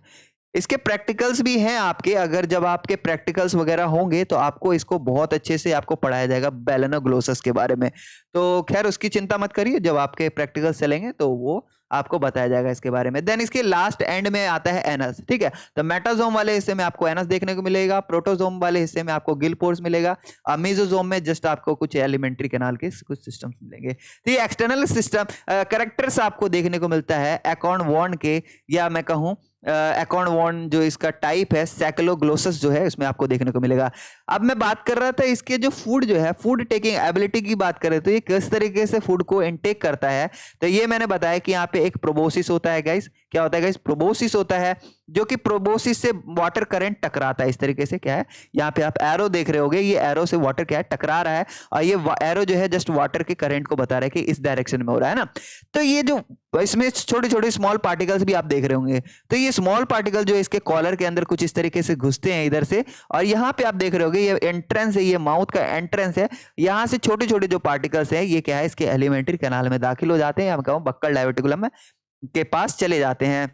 इसके प्रैक्टिकल्स भी हैं आपके, अगर जब आपके प्रैक्टिकल्स वगैरह होंगे तो आपको इसको बहुत अच्छे से आपको पढ़ाया जाएगा बेलेनोग्लोसस के बारे में। तो खैर उसकी चिंता मत करिए, जब आपके प्रैक्टिकल्स चलेंगे तो वो आपको बताया जाएगा इसके बारे में। देन इसके लास्ट एंड में आता है एनस, ठीक है। तो मेटाजोम वाले हिस्से में आपको एनस देखने को मिलेगा, प्रोटोजोम वाले हिस्से में आपको गिल पोर्स मिलेगा, और मेसोजोम में जस्ट आपको कुछ एलिमेंट्री कैनाल के कुछ सिस्टम्स मिलेंगे। तो ये एक्सटर्नल सिस्टम करेक्टर्स आपको देखने को मिलता है एकॉर्न वॉर्न के, या मैं कहूं एकॉर्न वॉर्न जो इसका टाइप है, सैक्लोग्लोसस जो है, इसमें आपको देखने को मिलेगा। अब मैं बात कर रहा था इसके जो फूड जो है, फूड टेकिंग एबिलिटी की बात करें तो ये किस तरीके से फूड को इनटेक करता है। तो ये मैंने बताया कि यहाँ पे एक प्रोबोसिस होता है गाइस, क्या होता है गाइस, प्रोबोसिस होता है, जो कि प्रोबोसिस से वाटर करंट टकराता है। इस तरीके से क्या है, यहाँ पे आप एरो देख रहे होगे, ये एरो से वाटर क्या है, टकरा रहा है, और ये एरो जो है जस्ट वाटर के करंट को बता रहा है कि इस डायरेक्शन में हो रहा है ना। तो ये जो इसमें छोटे छोटे स्मॉल पार्टिकल्स भी आप देख रहे होंगे, तो ये स्मॉल पार्टिकल जो इसके कॉलर के अंदर कुछ इस तरीके से घुसते हैं इधर से, और यहाँ पे आप देख रहे होगे ये एंट्रेंस है, ये माउथ का एंट्रेंस है। यहाँ से छोटे छोटे जो पार्टिकल्स है, ये क्या है, इसके एलिमेंट्री कैनाल में दाखिल हो जाते हैं, हम कहूँ बक्कल डायवर्टिकुलम के पास चले जाते हैं।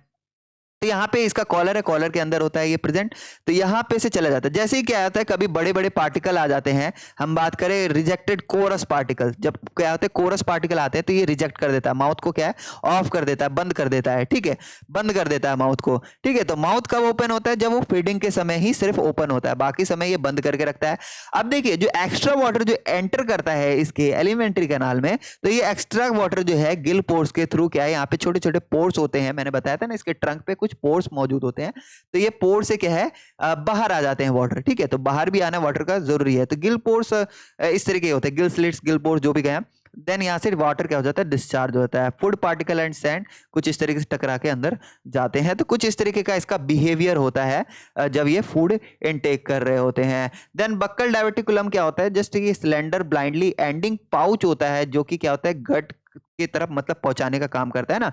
तो यहाँ पे इसका कॉलर है, कॉलर के अंदर होता है ये प्रेजेंट, तो यहाँ पे से चला जाता है। जैसे ही क्या होता है, कभी बड़े बड़े पार्टिकल आ जाते हैं, हम बात करें रिजेक्टेड कोरस पार्टिकल, जब क्या होता है कोरस पार्टिकल आते हैं तो ये रिजेक्ट कर देता है, माउथ को क्या है, ऑफ कर देता है, बंद कर देता है, ठीक है, बंद कर देता है माउथ को, ठीक है। तो माउथ कब ओपन होता है, जब वो फीडिंग के समय ही सिर्फ ओपन होता है, बाकी समय ये बंद करके रखता है। अब देखिए जो एक्स्ट्रा वाटर जो एंटर करता है इसके एलिमेंट्री कैनाल में, तो ये एक्स्ट्रा वाटर जो है गिल पोर्स के थ्रू क्या है, यहाँ पे छोटे छोटे पोर्स होते हैं, मैंने बताया था ना इसके ट्रंक पे कुछ पोर्स मौजूद होते हैं, तो ये पोर से क्या है, बाहर आ जाते हैं वाटर, ठीक है। तो बाहर भी आना वाटर का जरूरी है। तो गिल पोर्स इस तरीके होते हैं, गिल स्लिट्स, गिल पोर्स जो भी गए, देन यहाँ से वाटर क्या हो जाता है, डिस्चार्ज होता है। फूड पार्टिकल एंड सैंड कुछ इस तरीके से टकरा के अंदर जाते हैं। तो कुछ इस तरीके का इसका बिहेवियर होता है जब ये फूड इनटेक कर रहे होते हैं। देन बक्कल डायवर्टिकुलम क्या होता है, जस्ट ये सिलेंडर ब्लाइंडली एंडिंग पाउच होता है, जो कि क्या होता है, गट की तरफ मतलब पहुंचाने का काम करता है ना।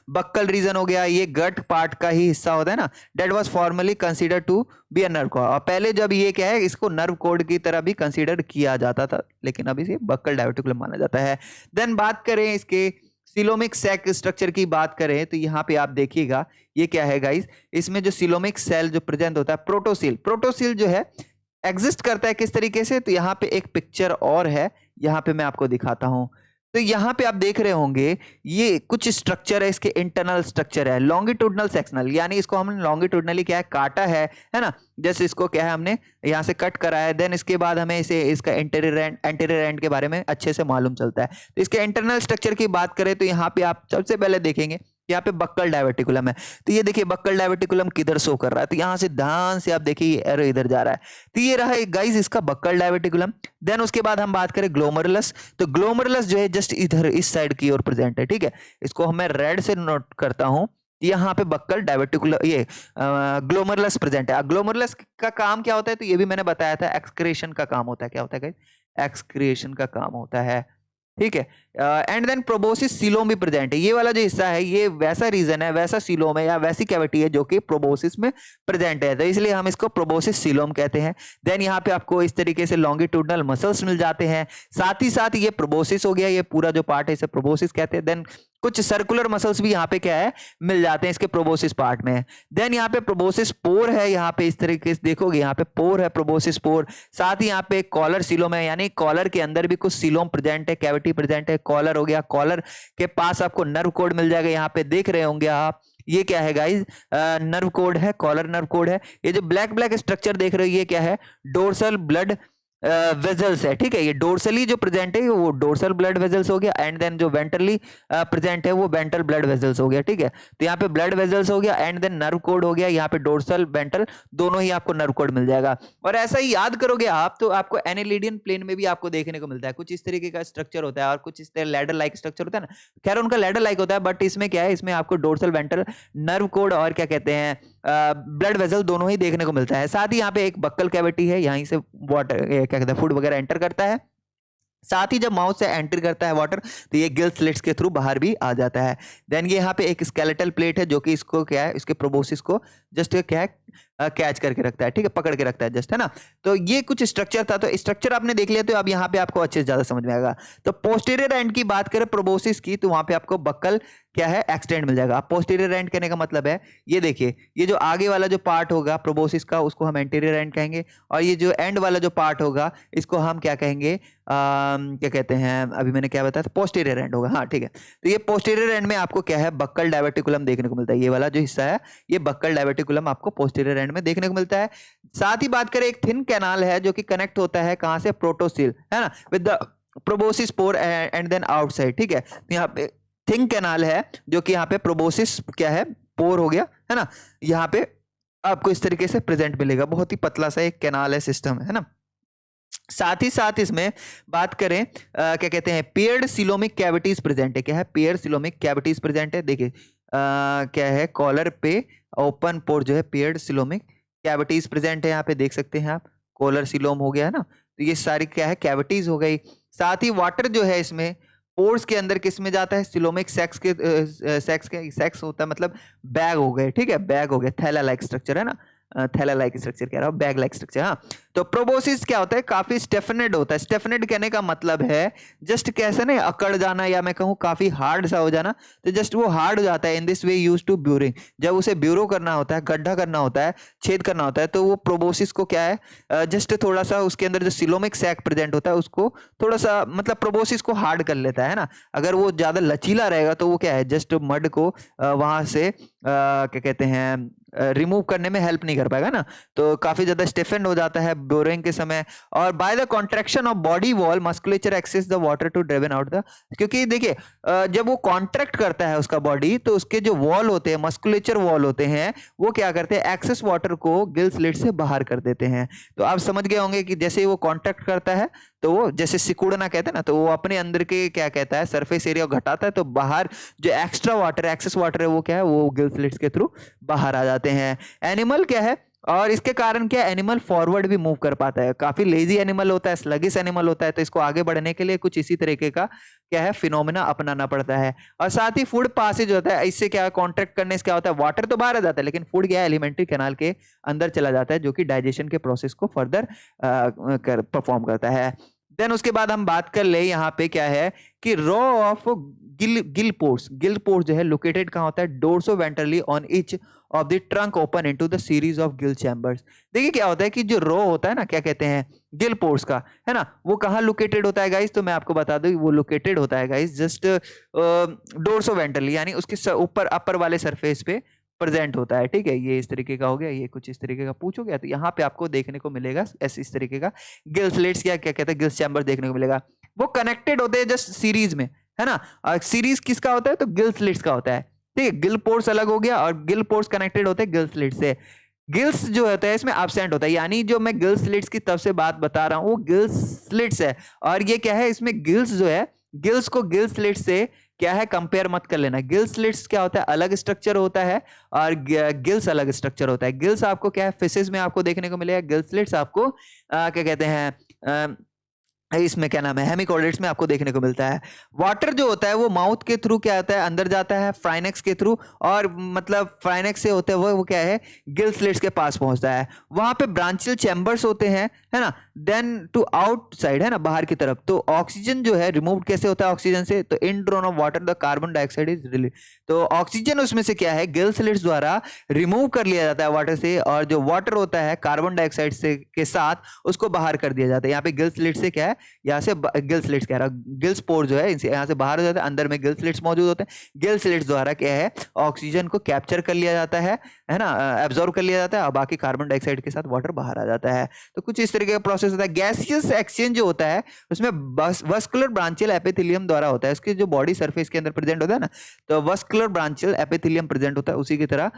बक्कल रीजन हो गया, ये गट पार्ट का ही हिस्सा होता है ना। That was formerly consider to be a nerve cord, और पहले जब ये क्या है, इसको नर्व कोड की तरह भी कंसीडर किया जाता था, लेकिन अभी इसे बक्कल डायवर्टिकुलम माना जाता है। देन बात करें इसके सिलोमिक सैक स्ट्रक्चर की बात करें, तो यहाँ पे आप देखिएगा ये क्या है गाइस, इसमें जो सिलोमिक सेल जो प्रेजेंट होता है, प्रोटोसिल, प्रोटोसिल जो है एग्जिस्ट करता है किस तरीके से, तो यहाँ पे एक पिक्चर और है, यहाँ पे मैं आपको दिखाता हूँ। तो यहाँ पे आप देख रहे होंगे ये कुछ स्ट्रक्चर है, इसके इंटरनल स्ट्रक्चर है, लॉन्गिट्यूडनल सेक्शनल, यानी इसको हमने लॉन्गिट्यूडनली क्या है काटा है ना, जैसे इसको क्या है हमने यहाँ से कट करा है, देन इसके बाद हमें इसे इसका एंटीरियर एंड के बारे में अच्छे से मालूम चलता है। तो इसके इंटरनल स्ट्रक्चर की बात करें तो यहाँ पे आप सबसे पहले देखेंगे यहाँ पे बक्कल डायवर्टिकुलम है। तो ये देखिए बक्कल डायवर्टिकुलम किधर शो कर रहा है, तो यहाँ से ध्यान से आप देखिए ये एरो इधर जा रहा है, तो ये रहा गाइस इसका बक्कल डायवर्टिकुलम। देन उसके बाद हम बात करें ग्लोमरुलस, तो ग्लोमरुलस जो है जस्ट इधर इस साइड की ओर प्रेजेंट है, ठीक है, इसको मैं रेड से नोट करता हूँ। यहाँ पे बक्कल डायवर्टिकुलर ये ग्लोमरुलस प्रेजेंट है। ग्लोमरुलस का काम क्या होता है, तो ये भी मैंने बताया था, एक्सक्रीशन का काम होता है। क्या होता है गाइस, एक्सक्रीशन का काम होता है, ठीक है। एंड देन प्रोबोसिस सीलोम भी प्रेजेंट है। ये वाला जो हिस्सा है ये वैसा रीजन है, वैसा सीलोम है या वैसी कैविटी है जो कि प्रोबोसिस में प्रेजेंट है, तो इसलिए हम इसको प्रोबोसिस सीलोम कहते हैं। देन यहाँ पे आपको इस तरीके से लॉन्गिट्यूडनल मसल्स मिल जाते हैं, साथ ही साथ ये प्रोबोसिस हो गया, ये पूरा जो पार्ट है इसे प्रोबोसिस कहते हैं। देन कुछ सर्कुलर मसल्स भी यहाँ पे क्या है मिल जाते हैं इसके प्रोबोसिस पार्ट में। देन यहाँ पे प्रोबोसिस पोर है, यहाँ पे इस तरीके से देखोगे यहाँ पे पोर है, प्रोबोसिस पोर। साथ ही यहाँ पे कॉलर सीलोम है, यानी कॉलर के अंदर भी कुछ सीलोम प्रेजेंट है, कैविटी प्रेजेंट है। कॉलर हो गया, कॉलर के पास आपको नर्व कोड मिल जाएगा, यहाँ पे देख रहे होंगे आप, ये क्या है गाइस, नर्व कोड है, कॉलर नर्व कोड है। ये जो ब्लैक ब्लैक स्ट्रक्चर देख रहे हो ये क्या है, डोर्सल ब्लड वेजल्स है, ठीक है। ये डोर्सली जो प्रेजेंट है वो डोर्सल ब्लड वेजल्स हो गया, एंड देन जो वेंट्रली प्रेजेंट है वो वेंट्रल ब्लड वेजल्स हो गया, ठीक है। तो यहाँ पे ब्लड वेजल्स हो गया, एंड देन नर्व कोड हो गया, यहाँ पे डोर्सल वेंट्रल दोनों ही आपको नर्व कोड मिल जाएगा। और ऐसा ही याद करोगे आप तो आपको एनालिडियन प्लेन में भी आपको देखने को मिलता है, कुछ इस तरीके का स्ट्रक्चर होता है और कुछ इस तरह लैडर लाइक स्ट्रक्चर होता है ना। खैर उनका लैडर लाइक होता है, बट इसमें क्या है, इसमें आपको डोर्सल वेंट्रल नर्व कोड और क्या कहते हैं ब्लड वेसल दोनों ही देखने को मिलता है। साथ ही यहाँ पे एक बक्कल कैविटी है, यहीं से वाटर क्या कहते हैं फूड वगैरह एंटर करता है। साथ ही जब माउथ से एंटर करता है वाटर तो ये गिल स्लिट्स के थ्रू बाहर भी आ जाता है। देन ये यहाँ पे एक स्केलेटल प्लेट है जो कि इसको क्या है, इसके प्रोबोसिस को जस्ट क्या है कैच करके रखता है, ठीक है, पकड़ के रखता है जस्ट, है ना। तो ये कुछ स्ट्रक्चर था, तो स्ट्रक्चर आपने देख लिया, तो अब यहाँ पे आपको अच्छे से ज्यादा समझ में आएगा। तो पोस्टीरियर एंड की बात करें प्रोबोसिस की, तो वहां पे आपको बक्कल क्या है एक्सटेंड मिल जाएगा। पोस्टीरियर एंड कहने का मतलब है ये देखिए, ये जो आगे वाला जो पार्ट होगा प्रोबोसिस का उसको हम एंटीरियर एंड कहेंगे, और ये जो एंड वाला जो पार्ट होगा इसको हम क्या कहेंगे, क्या कहते हैं, अभी मैंने क्या बताया था, पोस्टीरियर एंड होगा, हाँ ठीक है। तो ये पोस्टीरियर एंड में आपको क्या है बक्कल डायवर्टिकुलम देखने को मिलता है, ये वाला जो हिस्सा है ये बक्कल डायवर्टिकुलम आपको पोस्टीरियर एंड में देखने को मिलता है। साथ ही बात करें एक थिन कैनाल है जो कि कनेक्ट होता है कहां से, प्रोटोसील, है ना, with the proboscis pore and then outside, ठीक है। यहाँ पे थिन कैनाल है जो कि यहाँ पे प्रोबोसिस क्या है पोर हो गया, है ना, यहाँ पे आपको इस तरीके से प्रेजेंट मिलेगा, बहुत ही पतला सा एक कैनाल है, सिस्टम है ना। साथ ही साथ इसमें बात करें क्या कहते हैं पेयर्ड सिलोमिक कैविटीज प्रेजेंट है। क्या है, पेयर्ड सिलोमिक कैविटीज प्रेजेंट है। देखिए क्या है, कॉलर पे ओपन पोर जो है पेयर्ड सिलोमिक कैविटीज प्रेजेंट है, यहाँ पे देख सकते हैं आप, कॉलर सिलोम हो गया है ना। तो ये सारी क्या है कैविटीज हो गई। साथ ही वाटर जो है इसमें पोर्स के अंदर किस में जाता है, सिलोमिक सेक्स होता है, मतलब बैग हो गए, ठीक है, बैग हो गए, थैला लाइक स्ट्रक्चर है ना, थैला लाइक स्ट्रक्चर कह रहा हूं, बैग लाइक स्ट्रक्चर। हाँ, तो प्रोबोसिस क्या होता है, काफी स्टेफनेड होता है। स्टेफनेड कहने का मतलब है जस्ट कैसे ना अकड़ जाना, या मैं कहूँ काफी हार्ड सा हो जाना, तो जस्ट वो हार्ड हो जाता है। In this way use to burrowing, जब उसे ब्यूरो करना होता है, गड्ढा करना होता है, छेद करना होता है, तो वो प्रोबोसिस को क्या है जस्ट थोड़ा सा उसके अंदर जो सिलोमिक सैक प्रेजेंट होता है उसको थोड़ा सा मतलब प्रोबोसिस को हार्ड कर लेता है ना। अगर वो ज्यादा लचीला रहेगा तो वो क्या है जस्ट मड को वहां से क्या कहते हैं रिमूव करने में हेल्प नहीं कर पाएगा ना, तो काफी ज्यादा स्टिफेंड हो जाता है बोरिंग के समय। और by the contraction of body wall musculature access the water to driven out the, क्योंकि देखिए जब वो कॉन्ट्रैक्ट करता है उसका बॉडी तो उसके जो वॉल होते हैं, मस्कुलेचर वॉल होते हैं, वो क्या करते हैं एक्सेस वाटर को गिल स्लिट से बाहर कर देते हैं। तो आप समझ गए होंगे कि जैसे वो कॉन्ट्रैक्ट करता है तो वो जैसे सिकुड़ना कहते हैं ना, तो वो अपने अंदर के क्या कहता है सरफेस एरिया घटाता है, तो बाहर जो एक्स्ट्रा वाटर एक्सेस वाटर है वो क्या है वो गिल स्लिट्स के थ्रू बाहर आ जाते हैं। एनिमल क्या है, और इसके कारण क्या एनिमल फॉरवर्ड भी मूव कर पाता है, काफी लेजी एनिमल होता है, स्लगिश एनिमल होता है, तो इसको आगे बढ़ने के लिए कुछ इसी तरीके का क्या है फिनोमेना अपनाना पड़ता है। और साथ ही फूड पासेज होता है, इससे क्या कॉन्ट्रैक्ट करने से क्या होता है वाटर तो बाहर आ जाता है लेकिन फूड क्या है एलिमेंट्री कैनाल के अंदर चला जाता है, जो कि डाइजेशन के प्रोसेस को फर्दर परफॉर्म करता है। देन उसके बाद हम बात कर ले यहाँ पे क्या है कि रो ऑफ गिल पोर्स जो है लोकेटेड कहाँ होता है, dorso ventrally on each of the trunk open into the series of gill chambers. देखिए क्या होता है कि जो रो होता है ना, क्या कहते हैं, गिल पोर्स का, है ना, वो कहाँ लोकेटेड होता है गाइस, तो मैं आपको बता दूं वो लोकेटेड होता है गाइस जस्ट डोर्सो वेंट्रली, यानी उसके ऊपर अपर वाले सरफेस पे प्रेजेंट होता है। ठीक है, ये इस तरीके का हो गया, ये कुछ इस तरीके का पूछोगे तो यहाँ पे आपको देखने को मिलेगा ऐसे इस तरीके का गिल स्लिट्स, क्या क्या कहते हैं, गिल्स चैम्बर देखने को मिलेगा। वो कनेक्टेड होते हैं जस्ट सीरीज में, है ना। सीरीज किसका होता है, तो गिल स्लिट्स का होता है। ठीक है, गिल पोर्स अलग हो गया और गिल पोर्स कनेक्टेड होते हैं गिल स्लिट से। गिल्स जो होता है इसमें एब्सेंट होता है, यानी जो मैं गिल स्लिट्स की तरफ से बात बता रहा हूं वो गिल स्लिट्स है। और ये क्या है, इसमें गिल्स जो है, गिल्स को गिल स्लिट्स से क्या है कंपेयर मत कर लेना। गिल स्लिट्स क्या होता है, अलग स्ट्रक्चर होता है और गिल्स अलग स्ट्रक्चर होता है। गिल्स आपको क्या है फिशेस में आपको देखने को मिलेगा, गिल स्लिट्स आपको क्या कहते हैं इसमें क्या नाम है, हेमिकोइड्स में आपको देखने को मिलता है। वाटर जो होता है वो माउथ के थ्रू क्या होता है, अंदर जाता है फ्राइनेक्स के थ्रू, और मतलब फ्राइनेक्स से होते हुए वो क्या है गिल स्लिट्स के पास पहुंचता है। वहां पे ब्रांचियल चैम्बर्स होते हैं, है ना। देन टू आउटसाइड, है ना, बाहर की तरफ। तो ऑक्सीजन जो है रिमूव कैसे होता है ऑक्सीजन से, तो in drone of water the carbon dioxide is release. तो ऑक्सीजन उसमें से क्या है गिल स्लिट्स द्वारा रिमूव कर लिया जाता है वाटर से, और जो वाटर होता है कार्बन डाइऑक्साइड से के साथ उसको बाहर कर दिया जाता है। यहाँ पे गिल स्लिट से क्या है, यहाँ से गिल स्लिट्स कह रहा गिल स्पोर जो है यहाँ से बाहर हो जाता है, अंदर में गिल स्लिट्स मौजूद होते हैं। गिल स्लिट्स द्वारा क्या है ऑक्सीजन को कैप्चर कर लिया जाता है ना, एब्जॉर्ब कर लिया जाता है, और बाकी कार्बन डाइऑक्साइड के साथ वाटर बाहर आ जाता है। तो कुछ इस तरीके का प्रोसेस होता है। गैसियस एक्सचेंज जो होता है उसमें वस्कुलर ब्रांचियल एपिथेलियम द्वारा होता है, इसके जो बॉडी सरफेस के अंदर प्रेजेंट होता है ना, तो वस्कुलर ब्रांचियल एपिथेलियम प्रेजेंट होता है, उसी की तरह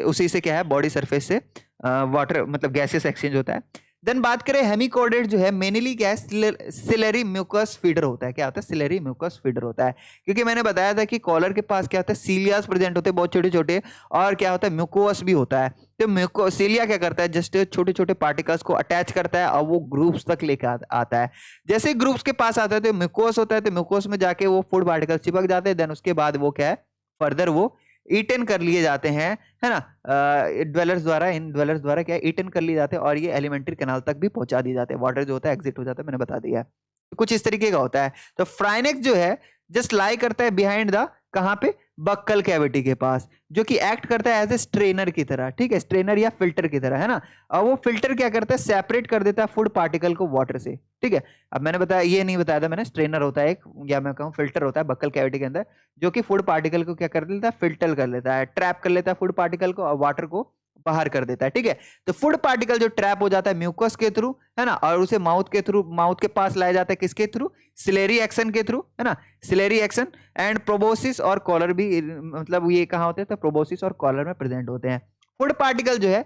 उसी से क्या है बॉडी सरफेस से वाटर मतलब गैसियस एक्सचेंज होता है। देन बात करें हेमिकोइडेट जो है मेनली क्या है सिलेरी म्यूकस फीडर होता है। क्या होता है, सिलेरी म्यूकस फीडर होता है, क्योंकि मैंने बताया था कि कॉलर के पास क्या होता है सीलियास प्रेजेंट होते हैं बहुत छोटे छोटे, और क्या होता है म्यूकोस भी होता है। तो म्यूकोसिलिया क्या करता है जस्ट छोटे छोटे पार्टिकल्स को अटैच करता है और वो ग्रुप्स तक लेकर आता है। जैसे ग्रुप्स के पास आता है तो म्यूकोस होता है, तो म्यूकोस में जाके वो फूड पार्टिकल्स चिपक जाते हैं। देन उसके बाद वो क्या है फर्दर वो ईटन कर लिए जाते हैं, है ना, ड्वेलर्स द्वारा, इन ड्वेलर्स द्वारा क्या ईटन कर लिए जाते हैं, और ये एलिमेंट्री कैनाल तक भी पहुंचा दिए जाते हैं। वाटर जो होता है एग्जिट हो जाता है, मैंने बता दिया है। तो कुछ इस तरीके का होता है। तो फ्राइनेक्स जो है जस्ट लाई करता है बिहाइंड द कहाँ पे बक्कल कैविटी के पास, जो कि एक्ट करता है एज ए स्ट्रेनर की तरह। ठीक है, स्ट्रेनर या फिल्टर की तरह, है ना। और वो फिल्टर क्या करता है सेपरेट कर देता है फूड पार्टिकल को वाटर से। ठीक है, अब मैंने बताया ये नहीं बताया था मैंने, स्ट्रेनर होता है एक, या मैं कहूँ फिल्टर होता है बक्कल कैविटी के अंदर, जो कि फूड पार्टिकल को क्या कर लेता है फिल्टर कर लेता है, ट्रैप कर लेता है फूड पार्टिकल को और वाटर को बाहर कर देता है। ठीक है, तो फूड पार्टिकल जो ट्रैप हो जाता है म्यूकस के थ्रू, है ना, और उसे माउथ के थ्रू, माउथ के पास लाया जाता है किसके थ्रू, सिलेरी एक्शन के थ्रू, है ना, सिलेरी एक्शन एंड प्रोबोसिस और कॉलर भी, मतलब ये कहाँ होते हैं तो प्रोबोसिस और कॉलर में प्रेजेंट होते हैं। फूड पार्टिकल जो है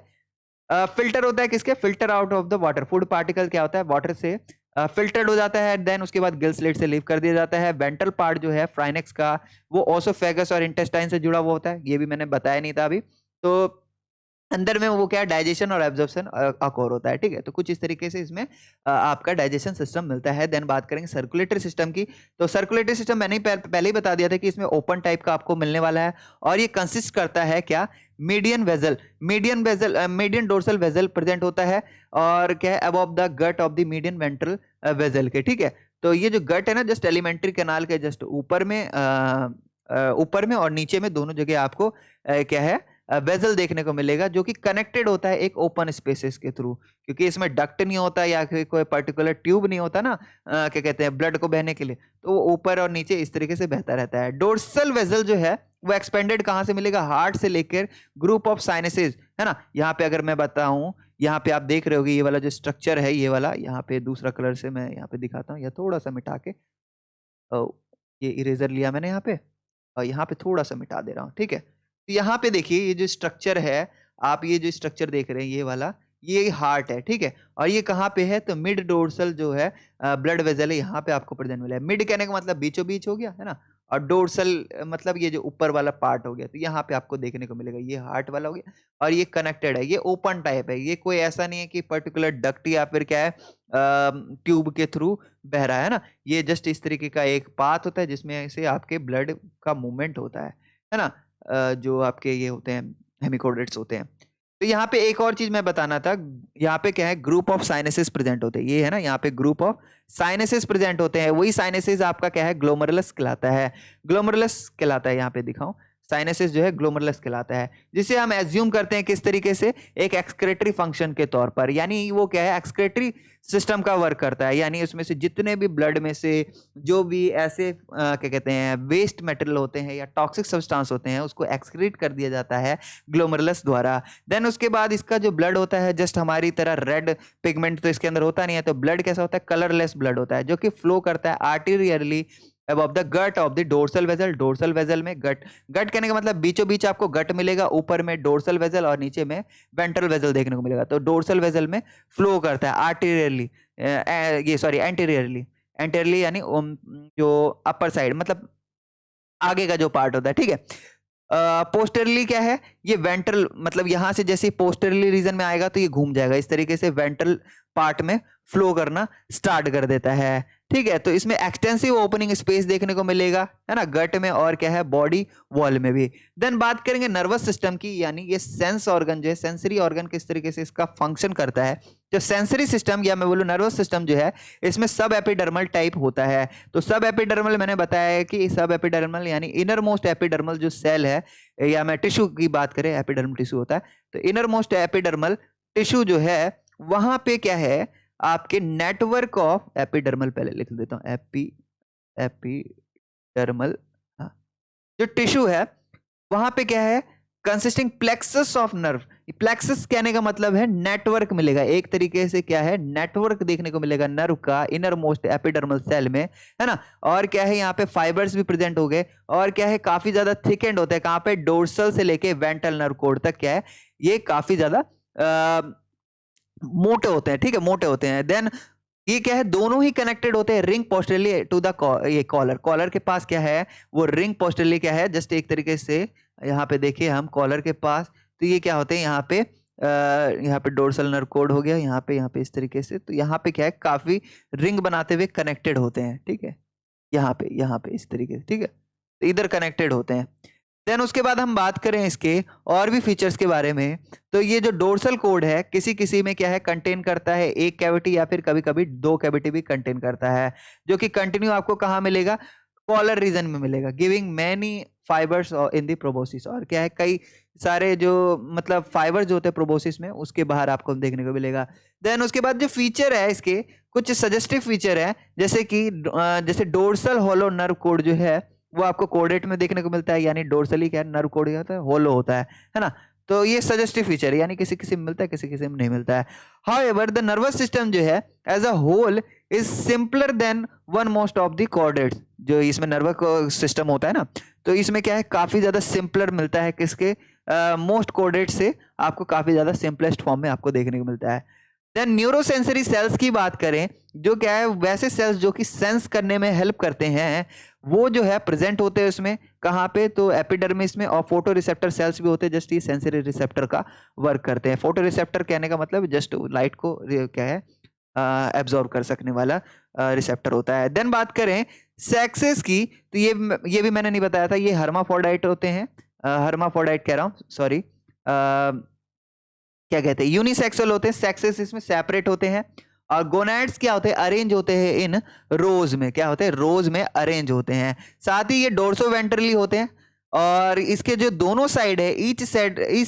फिल्टर होता है किसके, filter out of the water. Food particle क्या होता है वाटर से फिल्टर्ड हो जाता है, देन उसके बाद गिल स्लिट से लीव कर दिया जाता है। वेंट्रल पार्ट जो है फ्राइनेक्स का वो ओसोफेगस और इंटेस्टाइन से जुड़ा हुआ होता है, ये भी मैंने बताया नहीं था अभी। तो अंदर में वो क्या डाइजेशन और एब्जॉर्प्शन अकोर होता है। ठीक है, तो कुछ इस तरीके से इसमें आपका डाइजेशन सिस्टम मिलता है। देन बात करेंगे सर्कुलेटरी सिस्टम की। तो सर्कुलेटरी सिस्टम मैंने पहले ही बता दिया था कि इसमें ओपन टाइप का आपको मिलने वाला है, और ये कंसिस्ट करता है क्या median vessel, median dorsal vessel present होता है, और क्या है above the gut of the median ventral vessel के। ठीक है, तो ये जो गट है ना जस्ट एलिमेंट्री कैनाल के जस्ट ऊपर में और नीचे में दोनों जगह आपको क्या है वेजल देखने को मिलेगा, जो कि कनेक्टेड होता है एक ओपन स्पेसेस के थ्रू, क्योंकि इसमें डक्ट नहीं होता या फिर कोई पर्टिकुलर ट्यूब नहीं होता ना क्या कहते हैं ब्लड को बहने के लिए, तो वो ऊपर और नीचे इस तरीके से बहता रहता है। डोर्सल वेजल जो है वो एक्सपेंडेड कहाँ से मिलेगा, हार्ट से लेकर ग्रुप ऑफ साइनसेज, है ना। यहाँ पे अगर मैं बताऊं, यहाँ पे आप देख रहे होगे ये वाला जो स्ट्रक्चर है, ये वाला यहाँ पे दूसरा कलर से मैं यहाँ पे दिखाता हूँ, या थोड़ा सा मिटा के ये इरेजर लिया मैंने यहाँ पे, और यहाँ पे थोड़ा सा मिटा दे रहा हूँ। ठीक है, तो यहाँ पे देखिए ये जो स्ट्रक्चर है, आप ये जो स्ट्रक्चर देख रहे हैं ये वाला, ये हार्ट है। ठीक है, और ये कहाँ पे है तो मिड डोर्सल जो है ब्लड वेजल है, यहाँ पे आपको प्रेजेंट मिला है। मिड कहने का मतलब बीचों बीच हो गया, है ना, और डोर्सल मतलब ये जो ऊपर वाला पार्ट हो गया, तो यहाँ पे आपको देखने को मिलेगा ये हार्ट वाला हो गया, और ये कनेक्टेड है, ये ओपन टाइप है, ये कोई ऐसा नहीं है कि पर्टिकुलर डक्ट या फिर क्या है ट्यूब के थ्रू बह रहा है ना। ये जस्ट इस तरीके का एक पाथ होता है जिसमें से आपके ब्लड का मूवमेंट होता है ना, जो आपके ये होते हैं हेमिकोइड्स होते हैं। तो यहाँ पे एक और चीज मैं बताना था, यहाँ पे क्या है, ग्रुप ऑफ साइनसेस प्रेजेंट होते हैं, ये है ना, यहाँ पे ग्रुप ऑफ साइनसेस प्रेजेंट होते हैं, वही साइनसेस आपका क्या है, ग्लोमेरुलस कहलाता है। ग्लोमेरुलस कहलाता है, यहाँ पे दिखाऊं, साइनसेस जो है ग्लोमेरुलस कहलाता है, जिसे हम एज्यूम करते हैं किस तरीके से, एक एक्सक्रेटरी फंक्शन के तौर पर, यानी वो क्या है, एक्सक्रेटरी सिस्टम का वर्क करता है, यानी उसमें से जितने भी ब्लड में से जो भी ऐसे क्या कहते हैं वेस्ट मटेरियल होते हैं या टॉक्सिक सब्सटेंस होते हैं, उसको एक्सक्रीट कर दिया जाता है ग्लोमेरुलस द्वारा। देन उसके बाद इसका जो ब्लड होता है, जस्ट हमारी तरह रेड पिगमेंट तो इसके अंदर होता नहीं है, तो ब्लड कैसा होता है, कलरलेस ब्लड होता है, जो कि फ्लो करता है anteriorly above the gut of the dorsal vessel. Dorsal vessel में गट, गट कहने का मतलब बीचों बीच आपको गट मिलेगा, ऊपर में डोर्सल वेजल और नीचे में वेंट्रल वेजल देखने को मिलेगा। तो डोर्सल वेजल में फ्लो करता है आर्टीरियरली, ये सॉरी एंटीरियरली, एंटीरियरली यानी जो अपर साइड मतलब आगे का जो पार्ट होता है, ठीक है। पोस्टरली क्या है, ये वेंट्रल मतलब यहां से जैसे पोस्टरली रीजन में आएगा तो ये घूम जाएगा इस तरीके से, वेंट्रल पार्ट में फ्लो करना स्टार्ट कर देता है, ठीक है। तो इसमें एक्सटेंसिव ओपनिंग स्पेस देखने को मिलेगा, है ना, गट में और क्या है, बॉडी वॉल में भी। देन बात करेंगे नर्वस सिस्टम की, यानी ये सेंस ऑर्गन जो है, सेंसरी ऑर्गन किस तरीके से इसका फंक्शन करता है। जो सेंसरी सिस्टम या मैं बोलूं नर्वस सिस्टम जो है, इसमें सब एपिडर्मल टाइप होता है। तो सब एपिडर्मल मैंने बताया है कि सब एपिडर्मल यानी इनर मोस्ट एपिडर्मल जो सेल है, या मैं टिश्यू की बात करें, एपिडर्मल टिश्यू होता है, तो इनर मोस्ट एपिडर्मल टिश्यू जो है वहां पे क्या है, आपके नेटवर्क ऑफ एपिडर्मल, पहले लिख देता हूं, एपिडर्मल, हाँ, जो टिश्यू है वहां पे क्या है, consisting plexus of nerve. Plexus कहने का मतलब है नेटवर्क मिलेगा, एक तरीके से क्या है, नेटवर्क देखने को मिलेगा नर्व का इनर मोस्ट एपिडर्मल सेल में, है ना। और क्या है, यहाँ पे फाइबर्स भी प्रेजेंट हो गए, और क्या है, काफी ज्यादा थिक एंड होता है, कहां पे, डोर्सल से लेके वेंट्रल नर्व कोड तक क्या है, ये काफी ज्यादा मोटे होते हैं, ठीक है, मोटे होते हैं। देन ये क्या है, दोनों ही कनेक्टेड होते हैं रिंग पोस्टरली टू द ये कॉलर। कॉलर के पास क्या है, वो रिंग पोस्टरली क्या है, जस्ट एक तरीके से यहाँ पे देखिए हम कॉलर के पास, तो ये क्या होते हैं, यहाँ पे डोर्सल नर्व कोड हो गया, यहाँ पे इस तरीके से, तो यहाँ पे क्या है, काफी रिंग बनाते हुए कनेक्टेड होते हैं, ठीक है, यहाँ पे इस तरीके से, ठीक है, तो इधर कनेक्टेड होते हैं। देन उसके बाद हम बात करें इसके और भी फीचर्स के बारे में, तो ये जो डोर्सल कोड है किसी किसी में क्या है, कंटेन करता है एक कैविटी या फिर कभी कभी दो कैविटी भी कंटेन करता है, जो कि कंटिन्यू आपको कहाँ मिलेगा, कॉलर रीजन में मिलेगा, giving many fibres in the proboscis. और क्या है, कई सारे जो मतलब फाइबर्स जो होते हैं प्रोबोसिस में, उसके बाहर आपको देखने को मिलेगा। देन उसके बाद जो फीचर है इसके, कुछ सजेस्टिव फीचर है, जैसे कि जैसे डोर्सल होलो नर्व कोड जो है वो आपको कोडेट में देखने को मिलता है, यानी डोर्सली क्या नर्व कोड होता है, होलो होता है ना। तो ये सजेस्टिव फीचर है, यानी किसी किसी में मिलता है, किसी किसी में नहीं मिलता है। हाउएवर द नर्वस सिस्टम जो है as a whole is simpler than one most of the chordates. जो इसमें नर्वस सिस्टम होता है ना, तो इसमें क्या है, काफी ज्यादा सिंपलर मिलता है किसके, मोस्ट कोडेट से आपको काफी ज्यादा सिंपलेस्ट फॉर्म में आपको देखने को मिलता है। देन न्यूरोसेंसरी सेल्स की बात करें, जो क्या है, वैसे सेल्स जो कि सेंस करने में हेल्प करते हैं, वो जो है प्रेजेंट होते हैं उसमें, कहाँ पे, तो एपिडर्मिस में। और फोटो रिसेप्टर सेल्स भी होते हैं, जस्ट ये सेंसरी रिसेप्टर का वर्क करते हैं। फोटो रिसेप्टर कहने का मतलब जस्ट लाइट को क्या है, एब्जॉर्ब कर सकने वाला रिसेप्टर होता है। देन बात करें सेक्सेस की, तो ये भी मैंने नहीं बताया था, ये हर्माफ्रोडाइट होते हैं, हर्माफ्रोडाइट कह रहा हूँ, सॉरी, क्या कहते हैं, यूनिसेक्सुअल होते हैं, सेक्सेस इसमें सेपरेट होते हैं। और गोनैड्स क्या होते हैं, अरेंज होते हैं इन रोज में, क्या होते हैं, रोज में अरेंज होते हैं। साथ ही ये डोर्सोवेंट्रली होते हैं, और इसके जो दोनों साइड है, ईच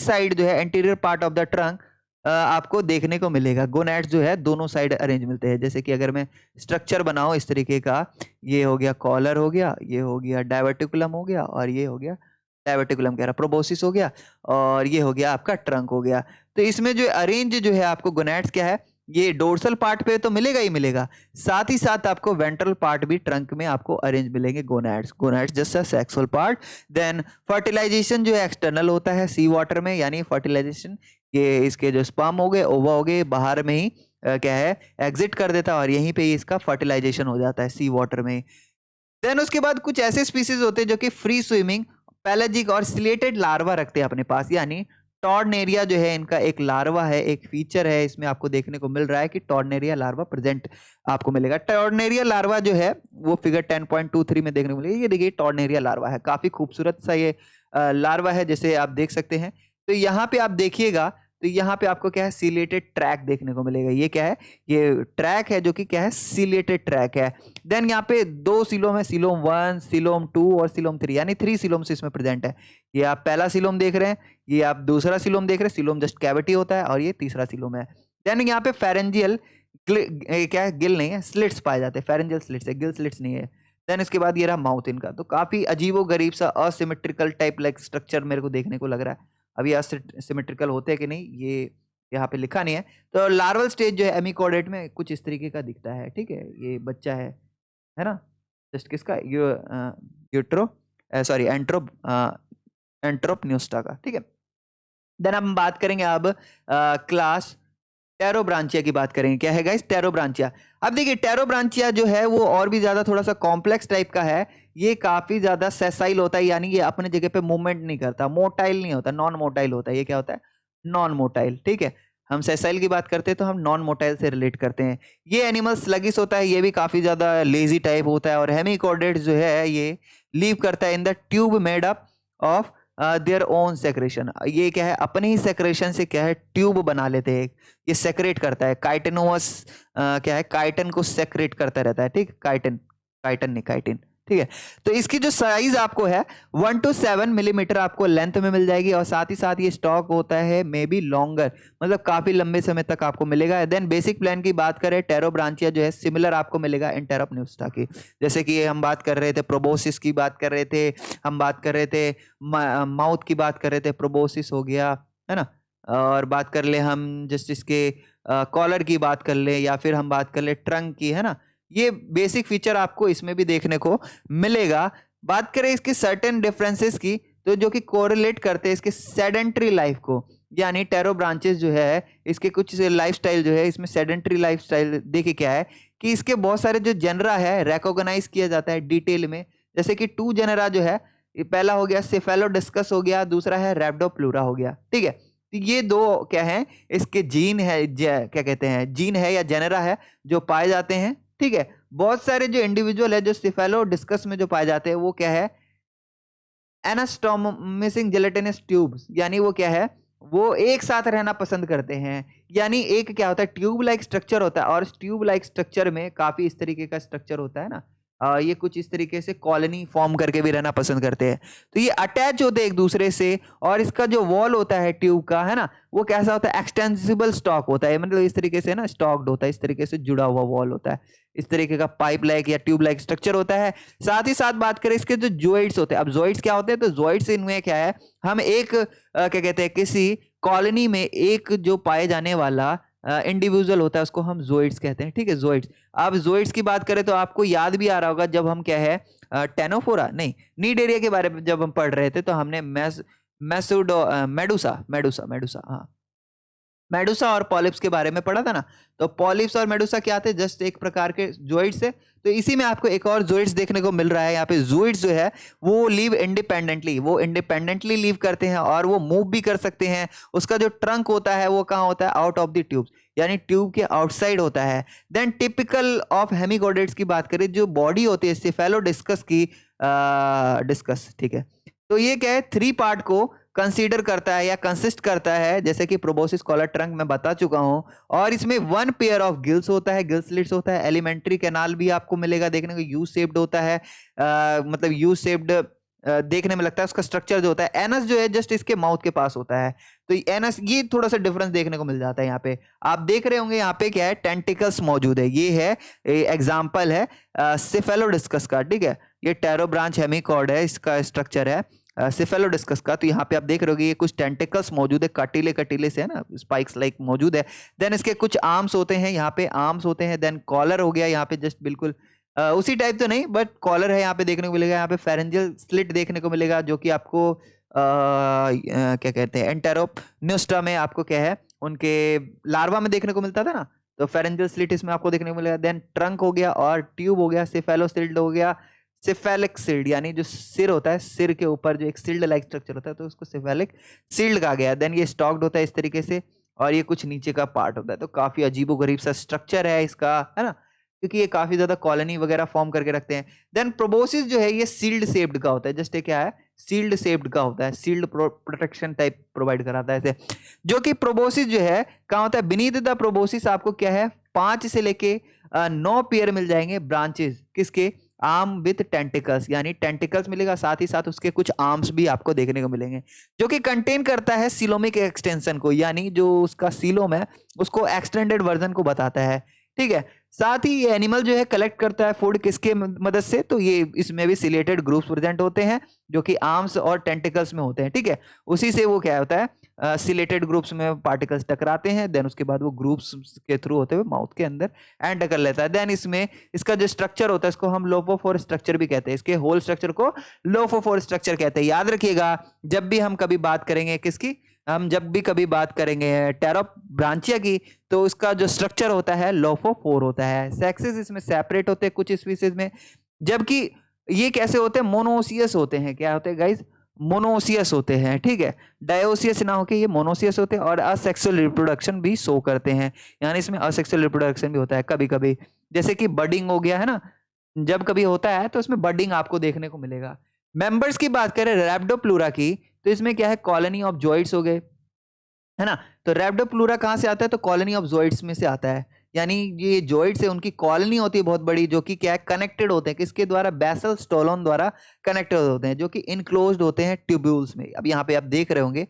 साइड जो है anterior part of the trunk आपको देखने को मिलेगा। गोनैड्स जो है दोनों साइड अरेंज मिलते हैं, जैसे कि अगर मैं स्ट्रक्चर बनाऊं इस तरीके का, ये हो गया कॉलर हो गया, ये हो गया डायवर्टिकुलम हो गया, और ये हो गया डायवर्टिकुलम कह रहा, प्रोबोसिस हो गया, और ये हो गया आपका ट्रंक हो गया। तो इसमें जो अरेंज जो है आपको गोनैड्स क्या है, ये डोर्सल पार्ट पे तो मिलेगा ही मिलेगा, साथ ही साथ आपको वेंट्रल पार्ट भी ट्रंक में आपको अरेंज मिलेंगे gonads just a sexual part. Then fertilization जो है एक्सटर्नल होता है सी वाटर में, यानी फर्टिलाइजेशन ये इसके जो स्पर्म हो गए, ओवा हो गए, बाहर में ही क्या है एग्जिट कर देता है, और यहीं पे ही इसका फर्टिलाइजेशन हो जाता है सी वाटर में। देन उसके बाद कुछ ऐसे स्पीसीज होते हैं जो कि फ्री स्विमिंग पैलेजिक और सिलेटेड लार्वा रखते हैं अपने पास, यानी टॉर्नेरिया जो है इनका एक लार्वा है, एक फीचर है इसमें आपको देखने को मिल रहा है कि टॉर्नेरिया लार्वा प्रेजेंट आपको मिलेगा। टॉर्नेरिया लार्वा जो है वो फिगर 10.23 में देखने को मिलेगा। ये देखिए टॉर्नेरिया लार्वा है, काफी खूबसूरत सा ये लार्वा है, जैसे आप देख सकते हैं। तो यहाँ पे आप देखिएगा, तो यहाँ पे आपको क्या है, सिलेटेड ट्रैक देखने को मिलेगा। ये क्या है, ये ट्रैक है जो कि क्या है, सिलेटेड ट्रैक है। देन यहाँ पे 2 सीलोम है, सीलोम 1, सीलोम 2 और सीलोम 3, यानी 3 सीलोम्स इसमें प्रेजेंट है। ये आप पहला सीलोम देख रहे हैं, ये आप दूसरा सीलोम देख रहे हैं, सीलोम जस्ट कैविटी होता है, और ये तीसरा सीलोम है। देन यहाँ पे फेरेंजियल क्या है, गिल नहीं है, स्लिट्स पाए जाते हैं, फेरेंजियल स्लिट्स है, गिल स्लिट्स नहीं है। देन इसके बाद ये रहा माउथ इनका। तो काफी अजीबो गरीब सा असिमेट्रिकल टाइप लाइक स्ट्रक्चर मेरे को देखने को लग रहा है। अभी असिमेट्रिकल होते हैं कि नहीं ये यहाँ पे लिखा नहीं है। तो लार्वल स्टेज जो है एमिकोडेट में कुछ इस तरीके का दिखता है, ठीक है। ये बच्चा है ना, जस्ट किसका, यूट्रो सॉरी एंट्रोपन्यूस्टा का, ठीक है। देन हम बात करेंगे अब क्लास टेरोब्रांचिया की बात करेंगे। क्या है गाइस, टेरोब्रांचिया। अब देखिए टेरोब्रांचिया जो है वो और भी ज्यादा थोड़ा सा कॉम्प्लेक्स टाइप का है। ये काफी ज्यादा सेसाइल होता है, यानी ये अपने जगह पे मूवमेंट नहीं करता, मोटाइल नहीं होता, नॉन मोटाइल होता है। ये क्या होता है, नॉन मोटाइल, ठीक है। हम सेसाइल की बात करते हैं तो हम नॉन मोटाइल से रिलेट करते हैं। ये एनिमल स्लगिश होता है, ये भी काफी ज्यादा लेजी टाइप होता है। और हेमिकोडेट्स जो है ये लीव करता है in the tube made up of their own secretion. ये क्या है, अपने ही सेक्रेशन से क्या है, ट्यूब बना लेते हैं। ये सेक्रेट करता है, काइटिनोस क्या है, काइटन को सेक्रेट करता रहता है, ठीक। काइटन, काइटन नहीं, काइटिन, ठीक है। तो इसकी जो साइज आपको है 1 to 7 मिलीमीटर आपको लेंथ में मिल जाएगी। और साथ ही साथ ये स्टॉक होता है मे बी लॉन्गर, मतलब काफी लंबे समय तक आपको मिलेगा। देन बेसिक प्लान की बात करें, टेरोब्रांचिया जो है सिमिलर आपको मिलेगा एंटेरोपन्यूस्टा की। जैसे कि हम बात कर रहे थे प्रोबोसिस की बात कर रहे थे, हम बात कर रहे थे माउथ की बात कर रहे थे, प्रोबोसिस हो गया, है ना। और बात कर ले हम जस्ट इसके कॉलर की बात कर ले, या फिर हम बात कर ले ट्रंक की, है ना। ये बेसिक फीचर आपको इसमें भी देखने को मिलेगा। बात करें इसके सर्टेन डिफरेंसेस की, तो जो कि कोरिलेट करते हैं इसके सेडेंट्री लाइफ को, यानी टेरो ब्रांचेस जो है इसके कुछ लाइफस्टाइल जो है, इसमें सेडेंट्री लाइफस्टाइल देखिए क्या है कि इसके बहुत सारे जो जेनरा है रिकॉग्नाइज किया जाता है डिटेल में। जैसे कि 2 जेनरा जो है, पहला हो गया सेफेलोडिस्कस हो गया, दूसरा है रैप्डोप्लूरा हो गया, ठीक है। तो ये 2 क्या है, इसके जीन है, क्या कहते हैं, जीन है या जेनरा है जो पाए जाते हैं, ठीक है। बहुत सारे जो इंडिविजुअल है जो सेफेलोडिस्कस में जो पाए जाते हैं वो क्या है, एनास्टोमिसिंग जेलेटिनस ट्यूब्स, यानी वो क्या है, वो एक साथ रहना पसंद करते हैं। यानी एक क्या होता है, ट्यूब लाइक स्ट्रक्चर होता है, और इस ट्यूब लाइक स्ट्रक्चर में काफी इस तरीके का स्ट्रक्चर होता है ना, ये कुछ इस तरीके से कॉलोनी फॉर्म करके भी रहना पसंद करते हैं। तो ये अटैच होते हैं एक दूसरे से, और इसका जो वॉल होता है ट्यूब का, है ना, वो कैसा होता है, एक्सटेंसिबल स्टॉक होता है, मतलब इस तरीके से ना स्टॉक्ड होता है, इस तरीके से जुड़ा हुआ वॉल होता है, इस तरीके का पाइप लाइक या ट्यूब लाइक स्ट्रक्चर होता है। साथ ही साथ बात करें इसके जो जॉइंट्स होते हैं, अब जॉइंट्स क्या होते हैं, तो जॉइंट्स इनमें क्या है, हम एक क्या कहते हैं, किसी कॉलोनी में एक जो पाए जाने वाला इंडिविजुअल होता है उसको हम जोइड्स कहते हैं, ठीक है, जोइड्स। अब जोइड्स की बात करें तो आपको याद भी आ रहा होगा, जब हम क्या है टेनोफोरा नहीं नीड एरिया के बारे में जब हम पढ़ रहे थे, तो हमने मेडुसा मेडुसा मेडुसा हाँ, मेडुसा और पॉलिप्स के बारे में पढ़ा था ना। तो पॉलिप्स और मेडुसा क्या थे, जस्ट एक प्रकार के जोइड्स है। तो इसी में आपको एक और जोइड्स देखने को मिल रहा है। यहाँ पे जोइड्स जो है वो लीव इंडिपेंडेंटली, वो इंडिपेंडेंटली लीव करते हैं और वो मूव भी कर सकते हैं। उसका जो ट्रंक होता है वो कहाँ होता है, आउट ऑफ द ट्यूब्स, यानी ट्यूब के आउटसाइड होता है। देन टिपिकल ऑफ हेमिकोडेट्स की बात करें, जो बॉडी होती है सेफेलोडिस्कस की, डिस्कस, ठीक है। तो ये क्या है, 3 पार्ट को कंसीडर करता है या कंसिस्ट करता है, जैसे कि प्रोबोसिस कॉलर ट्रंक मैं बता चुका हूं। और इसमें 1 पेयर ऑफ गिल्स होता है, गिल स्लिट्स होता है। एलिमेंट्री कैनाल भी आपको मिलेगा देखने को, यू शेप्ड होता है, मतलब यू शेप्ड देखने में लगता है। उसका स्ट्रक्चर जो होता है, एनस जो है जस्ट इसके माउथ के पास होता है। तो एनस, ये थोड़ा सा डिफरेंस देखने को मिल जाता है। यहाँ पे आप देख रहे होंगे, यहाँ पे क्या है, टेंटिकल्स मौजूद है। ये है एग्जाम्पल है सेफेलोडिस्कस का, ठीक है। ये टेरो ब्रांच हेमिकॉर्ड है, इसका स्ट्रक्चर है सेफेलोडिस्कस का। तो यहाँ पे आप देख रहे होगे ये कुछ टेंटिकल्स मौजूद है, कटीले कटीले से, है ना, स्पाइक्स लाइक मौजूद है। देन इसके कुछ आर्म्स होते हैं, यहाँ पे आर्म्स होते हैं। देन कॉलर हो गया यहाँ पे, जस्ट बिल्कुल उसी टाइप तो नहीं, बट कॉलर है यहाँ पे देखने को मिलेगा। यहाँ पे फेरेंजियल स्लिट देखने को मिलेगा, जो कि आपको क्या कहते हैं, एंटेरोपन्यूस्टा में आपको क्या है, उनके लार्वा में देखने को मिलता था ना। तो फेरेंजियल स्लिट इसमें आपको देखने को मिलेगा। देन ट्रंक हो गया और ट्यूब हो गया, सेफेलोसिल्ड हो गया, सेफेलिक सील्ड, यानी जो सिर होता है, सिर के ऊपर जो एक सील्ड लाइक स्ट्रक्चर होता है, तो उसको सेफेलिक सील्ड कहा गया। देन ये स्टॉक्ड होता है इस तरीके से, और ये कुछ नीचे का पार्ट होता है। तो काफी अजीबोगरीब सा स्ट्रक्चर है इसका, है ना, क्योंकि ये काफी ज्यादा कॉलोनी वगैरह फॉर्म करके रखते हैं। देन प्रोबोसिस जो है ये सील्ड शेप्ड का होता है, जस्ट ये क्या है, सील्ड शेप्ड का होता है, सील्ड प्रोटेक्शन टाइप प्रोवाइड कराता है ऐसे। जो कि प्रोबोसिस जो है कहाँ होता है, बीनीथ द प्रोबोसिस आपको क्या है 5 से लेके 9 पेयर मिल जाएंगे ब्रांचेस, किसके, आर्म विथ टेंटिकल्स, यानी टेंटिकल्स मिलेगा, साथ ही साथ उसके कुछ आर्म्स भी आपको देखने को मिलेंगे, जो कि कंटेन करता है सीलोमिक एक्सटेंशन को, यानी जो उसका सीलोम है उसको एक्सटेंडेड वर्जन को बताता है, ठीक है। साथ ही ये एनिमल जो है कलेक्ट करता है फूड किसके मदद से, तो ये इसमें भी सिलेटेड ग्रुप्स प्रेजेंट होते हैं जो कि आर्म्स और टेंटिकल्स में होते हैं, ठीक है। उसी से वो क्या होता है, सिलेटेड ग्रुप्स में पार्टिकल्स टकराते हैं, देन उसके बाद वो ग्रुप्स के थ्रू होते हुए माउथ के अंदर एंड कर लेता है। देन इसमें इसका जो स्ट्रक्चर होता है इसको हम लोफोफोर स्ट्रक्चर भी कहते हैं, इसके होल स्ट्रक्चर को लोफोफोर स्ट्रक्चर कहते हैं। याद रखिएगा जब भी हम कभी बात करेंगे किसकी, हम जब भी कभी बात करेंगे टेरोप ब्रांचिया की, तो उसका जो स्ट्रक्चर होता है लोफोफोर होता है। सेक्सेस इसमें सेपरेट होते हैं कुछ स्पीसीज में, जबकि ये कैसे होते हैं, मोनोसियस होते हैं। क्या होते हैं गाइज, मोनोसियस होते हैं, ठीक है। डायोसियस ना होके ये मोनोसियस होते हैं और असेक्सुअल रिप्रोडक्शन भी शो करते हैं, यानी इसमें असेक्सुअल रिप्रोडक्शन भी होता है कभी कभी, जैसे कि बडिंग हो गया है ना, जब कभी होता है तो इसमें बडिंग आपको देखने को मिलेगा। मेंबर्स की बात करें रैप्डोप्लूरा की, तो इसमें क्या है, कॉलोनी ऑफ जॉइड्स हो गए, है ना। तो रैप्डोप्लूरा कहाँ से आता है, तो कॉलोनी ऑफ जॉइड्स में से आता है, यानी ये जॉइड्स है उनकी कॉलोनी होती है बहुत बड़ी, जो कि क्या है, कनेक्टेड होते हैं किसके द्वारा, बेसल स्टोलोन द्वारा कनेक्टेड होते हैं, जो कि इनक्लोज्ड होते हैं ट्यूब्यूल्स में। अब यहाँ पे आप देख रहे होंगे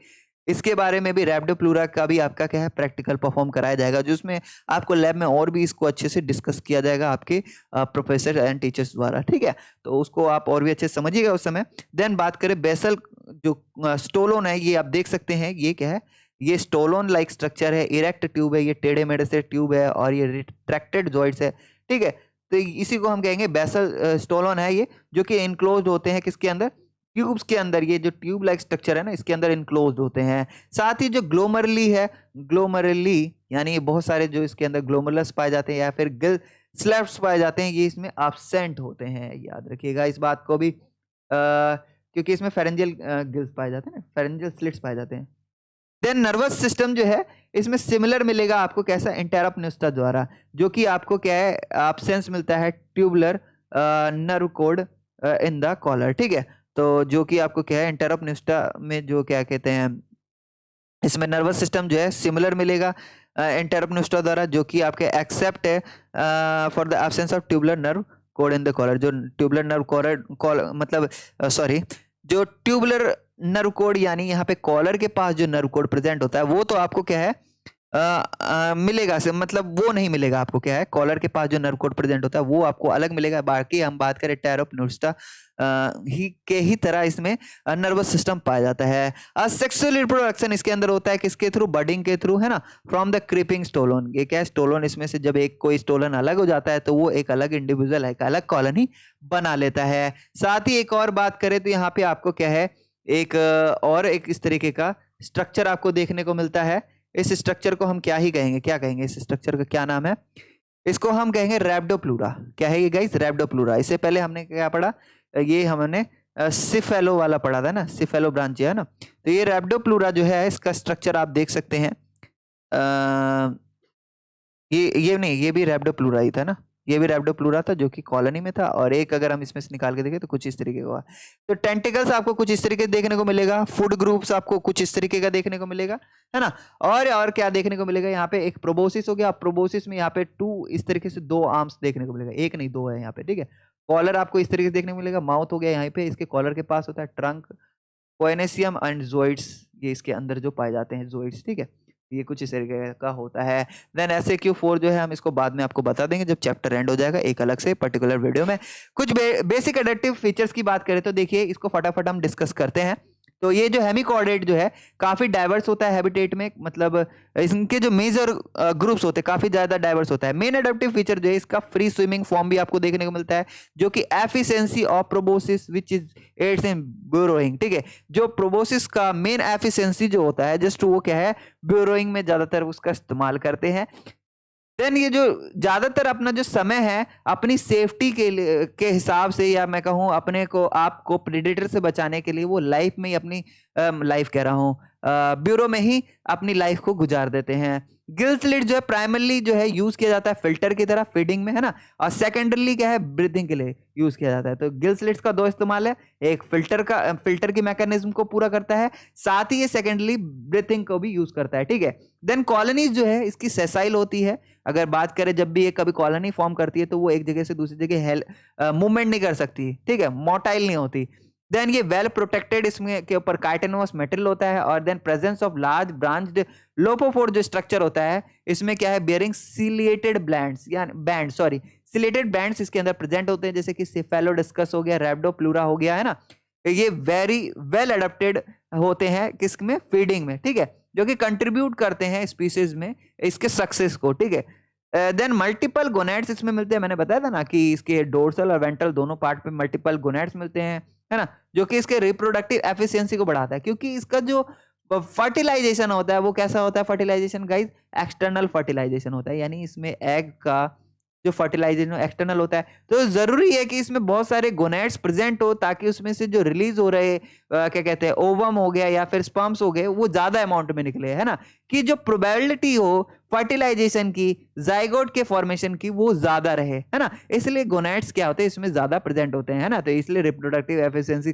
इसके बारे में भी, रैप्डोप्लूरा का भी आपका क्या है प्रैक्टिकल परफॉर्म कराया जाएगा, जिसमें आपको लैब में और भी इसको अच्छे से डिस्कस किया जाएगा आपके प्रोफेसर एंड टीचर्स द्वारा, ठीक है। तो उसको आप और भी अच्छे से समझिएगा उस समय। देन बात करें बेसल जो स्टोलोन है, ये आप देख सकते हैं, ये क्या है, ये स्टोलोन लाइक स्ट्रक्चर है, इरेक्ट ट्यूब है, ये टेढ़े मेढ़े से ट्यूब है और ये रिट्रैक्टेड जॉइंट्स है, ठीक है। तो इसी को हम कहेंगे बेसल स्टोलोन है ये, जो कि इनक्लोज्ड होते हैं किसके अंदर, ट्यूब्स के अंदर। ये जो ट्यूब लाइक स्ट्रक्चर है ना इसके अंदर इनक्लोज्ड होते हैं। साथ ही जो ग्लोमरली है, ग्लोमरली यानी बहुत सारे जो इसके अंदर ग्लोमरलस पाए जाते हैं या फिर गिल स्लैप्स पाए जाते हैं, ये इसमें एब्सेंट होते हैं, याद रखिएगा इस बात को भी, क्योंकि इसमें फेरेंजियल गिल्स पाए जाते हैं ना, फेरेंजियल स्लिट्स पाए जाते हैं। देन नर्वस सिस्टम जो है इसमें सिमिलर मिलेगा आपको, कैसा, इंटेरोपन्यूस्टा द्वारा, जो कि आपको क्या है एब्सेंस मिलता है tubular nerve cord in the collar, ठीक है। तो जो कि आपको क्या है इंटेरोपन्यूस्टा में जो क्या कहते हैं, इसमें नर्वस सिस्टम जो है सिमिलर मिलेगा इंटेरोपन्यूस्टा द्वारा, जो कि आपके एक्सेप्ट है for the absence of tubular nerve cord in the collar. जो ट्यूबुलर नर्व कोड मतलब सॉरी, जो ट्यूबुलर नर्व कोड यानी यहाँ पे कॉलर के पास जो नर्व कोड प्रेजेंट होता है वो तो आपको क्या है मिलेगा से, मतलब वो नहीं मिलेगा आपको, क्या है, कॉलर के पास जो नर्व कोड प्रेजेंट होता है वो आपको अलग मिलेगा। बाकी हम बात करें टेरोपन्यूस्टा ही के ही तरह इसमें नर्वस सिस्टम पाया जाता है। सेक्सुअल रिप्रोडक्शन इसके अंदर होता है किसके थ्रू, बडिंग के थ्रू, है ना, फ्रॉम द क्रीपिंग स्टोलोन। ये क्या है, स्टोलोन, इसमें से जब एक कोई स्टोलन अलग हो जाता है तो वो एक अलग इंडिविजुअल, एक अलग कॉलोनी बना लेता है। साथ ही एक और बात करें तो यहाँ पे आपको क्या है, एक और एक इस तरीके का स्ट्रक्चर आपको देखने को मिलता है। इस स्ट्रक्चर को हम क्या ही कहेंगे, क्या कहेंगे, इस स्ट्रक्चर का क्या नाम है, इसको हम कहेंगे रैप्डोप्लूरा। क्या है ये गाइस, रैप्डोप्लूरा। इससे पहले हमने क्या पढ़ा, ये हमने सिफेलो वाला पढ़ा था ना, सिफेलो ब्रांचिया है ना। तो ये रैप्डोप्लूरा जो है इसका स्ट्रक्चर आप देख सकते हैं, ये नहीं, ये भी रैप्डोप्लूरा ही था ना, ये भी रैप्डोप्लूरा था जो कि कॉलोनी में था। और एक अगर हम इसमें से निकाल के देखें तो कुछ इस तरीके का हुआ। तो टेंटिकल्स आपको कुछ इस तरीके देखने को मिलेगा, फूड ग्रुप्स आपको कुछ इस तरीके का देखने को मिलेगा, है ना। और क्या देखने को मिलेगा, यहाँ पे एक प्रोबोसिस हो गया, प्रोबोसिस में यहाँ पे 2 इस तरीके से 2 आर्म्स देखने को मिलेगा, एक नहीं 2 है यहाँ पे, ठीक है। कॉलर आपको इस तरीके से देखने को मिलेगा, माउथ हो गया यहाँ पे, इसके कॉलर के पास होता है ट्रंक, कोएनेसियम एंड जोइड्स, ये इसके अंदर जो पाए जाते हैं जोइड्स, ठीक है। ये कुछ इस तरीके का होता है। देन SAQ4 जो है हम इसको बाद में आपको बता देंगे जब चैप्टर एंड हो जाएगा एक अलग से पर्टिकुलर वीडियो में। कुछ बेसिक एडेप्टिव फीचर्स की बात करें तो देखिए इसको फटाफट हम डिस्कस करते हैं। तो ये जो हेमिकॉर्डेट जो है काफी डाइवर्स होता है हैबिटेट में, मतलब इनके जो मेजर ग्रुप्स होते हैं काफी ज्यादा डाइवर्स होता है। मेन एडेप्टिव फीचर जो है इसका फ्री स्विमिंग फॉर्म भी आपको देखने को मिलता है, जो कि efficiency of proboscis which is aids in burrowing, ठीक है। जो प्रोबोसिस का मेन एफिशिएंसी जो होता है जस्ट वो क्या है, ब्यूरोइंग में ज्यादातर उसका इस्तेमाल करते हैं। देन ये जो ज्यादातर अपना जो समय है अपनी सेफ्टी के हिसाब से, या मैं कहूँ अपने को आपको प्रेडेटर से बचाने के लिए, वो लाइफ में ही अपनी लाइफ कह रहा हूँ, ब्यूरो में ही अपनी लाइफ को गुजार देते हैं। गिल स्लिट जो है प्राइमरली जो है यूज किया जाता है फिल्टर की तरह फीडिंग में, है ना, और सेकेंडरली क्या है ब्रीथिंग के लिए यूज किया जाता है। तो गिल स्लिट्स का दो इस्तेमाल है, एक फिल्टर की मैकेनिज्म को पूरा करता है, साथ ही ये सेकेंडरली ब्रीथिंग को भी यूज करता है, ठीक है। देन कॉलोनीज जो है इसकी सेसाइल होती है। अगर बात करें जब भी ये कभी कॉलोनी फॉर्म करती है तो वो एक जगह से दूसरी जगह मूवमेंट नहीं कर सकती, ठीक है, मोटाइल नहीं होती। देन ये वेल प्रोटेक्टेड, इसमें के ऊपर काइटेनोस मटेरियल होता है, और then presence of large branched lophophore जो स्ट्रक्चर होता है इसमें क्या है बियरिंग सिलिएटेड ब्लैंड्स या बैंड सॉरी सिलेटेड बैंड्स इसके अंदर प्रेजेंट होते हैं, जैसे कि सेफेलोडिस्कस हो गया, रैप्डोप्लूरा हो गया, है ना। ये वेरी वेल अडेप्टेड होते हैं किसमें, फीडिंग में, ठीक है, जो कि कंट्रीब्यूट करते हैं स्पीसीज में इसके सक्सेस को, ठीक है। देन मल्टीपल गोनेड्स इसमें मिलते हैं, मैंने बताया था ना कि इसके डोर्सल और वेंट्रल दोनों पार्ट पे मल्टीपल गोनेड्स मिलते हैं, है ना, जो कि इसके रिप्रोडक्टिव एफिशिएंसी को बढ़ाता है, क्योंकि इसका जो फर्टिलाइजेशन होता है वो कैसा होता है फर्टिलाइजेशन गाइस, एक्सटर्नल फर्टिलाइजेशन होता है, यानी इसमें एग का जो फर्टिलाइजेशन एक्सटर्नल होता है। तो जरूरी है कि इसमें बहुत सारे गोनेड्स प्रेजेंट हो ताकि उसमें से जो रिलीज हो रहे क्या कहते हैं ओवम हो गया या फिर स्पर्म्स हो गए वो ज्यादा अमाउंट में निकले, है ना, कि जो प्रोबेबिलिटी हो फर्टिलाइजेशन की, जाइगोट के फॉर्मेशन की, वो ज्यादा रहे, है ना। इसलिए गोनेड्स क्या होते हैं इसमें ज्यादा प्रेजेंट होते हैं, है ना, तो इसलिए रिप्रोडक्टिव एफिशिएंसी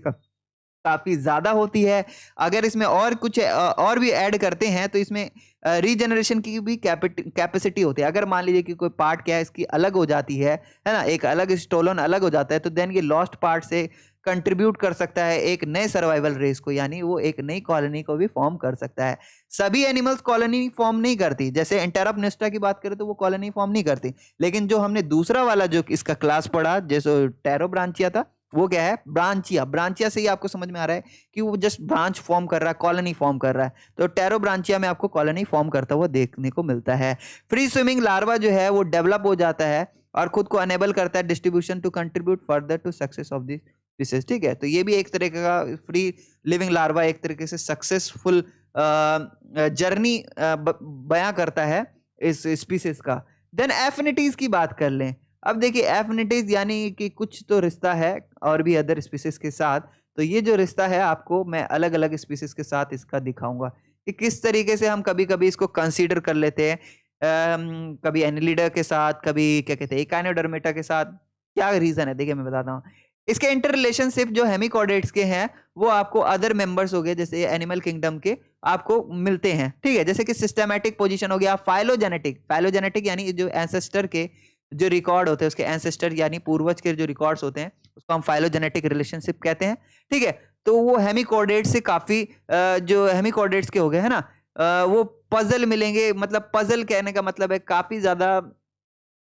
काफी ज्यादा होती है। अगर इसमें और कुछ और भी ऐड करते हैं तो इसमें रीजनरेशन की भी कैपेसिटी होती है। अगर मान लीजिए कि कोई पार्ट क्या है इसकी अलग हो जाती है ना, एक अलग स्टोलन अलग हो जाता है, तो देन ये लॉस्ट पार्ट से कंट्रीब्यूट कर सकता है एक नए सर्वाइवल रेस को, यानी वो एक नई कॉलोनी को भी फॉर्म कर सकता है। सभी एनिमल्स कॉलोनी फॉर्म नहीं करती, जैसे एंटेरोपनिस्टा की बात करें तो वो कॉलोनी फॉर्म नहीं करती, लेकिन जो हमने दूसरा वाला जो इसका क्लास पढ़ा जैसे टेरोब्रांचिया था वो क्या है ब्रांचिया, ब्रांचिया से ही आपको समझ में आ रहा है कि वो जस्ट ब्रांच फॉर्म कर रहा है, कॉलोनी फॉर्म कर रहा है। तो टेरो ब्रांचिया में आपको कॉलोनी फॉर्म करता हुआ देखने को मिलता है। फ्री स्विमिंग लार्वा जो है वो डेवलप हो जाता है और खुद को अनेबल करता है distribution to contribute further to success of this species, ठीक है। तो ये भी एक तरीके का फ्री लिविंग लार्वा एक तरीके से सक्सेसफुल जर्नी बयां करता है इस स्पीसीज का। देन एफिनिटीज की बात कर लें। अब देखिए एफिनिटीज यानी कि कुछ तो रिश्ता है और भी अदर स्पीसीज के साथ, तो ये जो रिश्ता है आपको मैं अलग अलग स्पीसीज के साथ इसका दिखाऊंगा कि किस तरीके से हम कभी कभी इसको कंसीडर कर लेते हैं, कभी एनिलिडा के साथ, कभी क्या कहते हैं एकाइनोडर्मेटा के साथ। क्या रीजन है देखिए मैं बताता हूँ। इसके इंटर रिलेशनशिप जो हेमिकॉर्डेट्स के हैं वो आपको अदर मेंबर्स हो गए जैसे एनिमल किंगडम के आपको मिलते हैं, ठीक है, जैसे कि सिस्टमैटिक पोजीशन हो गया, फाइलोजेनेटिक, फाइलोजेनेटिक यानी जो एंसेस्टर के जो रिकॉर्ड होते हैं उसके एंसेस्टर यानी पूर्वज के जो रिकॉर्ड्स होते हैं उसको हम फाइलोजेनेटिक रिलेशनशिप कहते हैं, ठीक है। तो वो हेमिकॉर्डेट्स से काफी जो हेमिकॉर्डेट्स के हो गए है ना, वो पजल मिलेंगे, मतलब पजल कहने का मतलब है काफी ज्यादा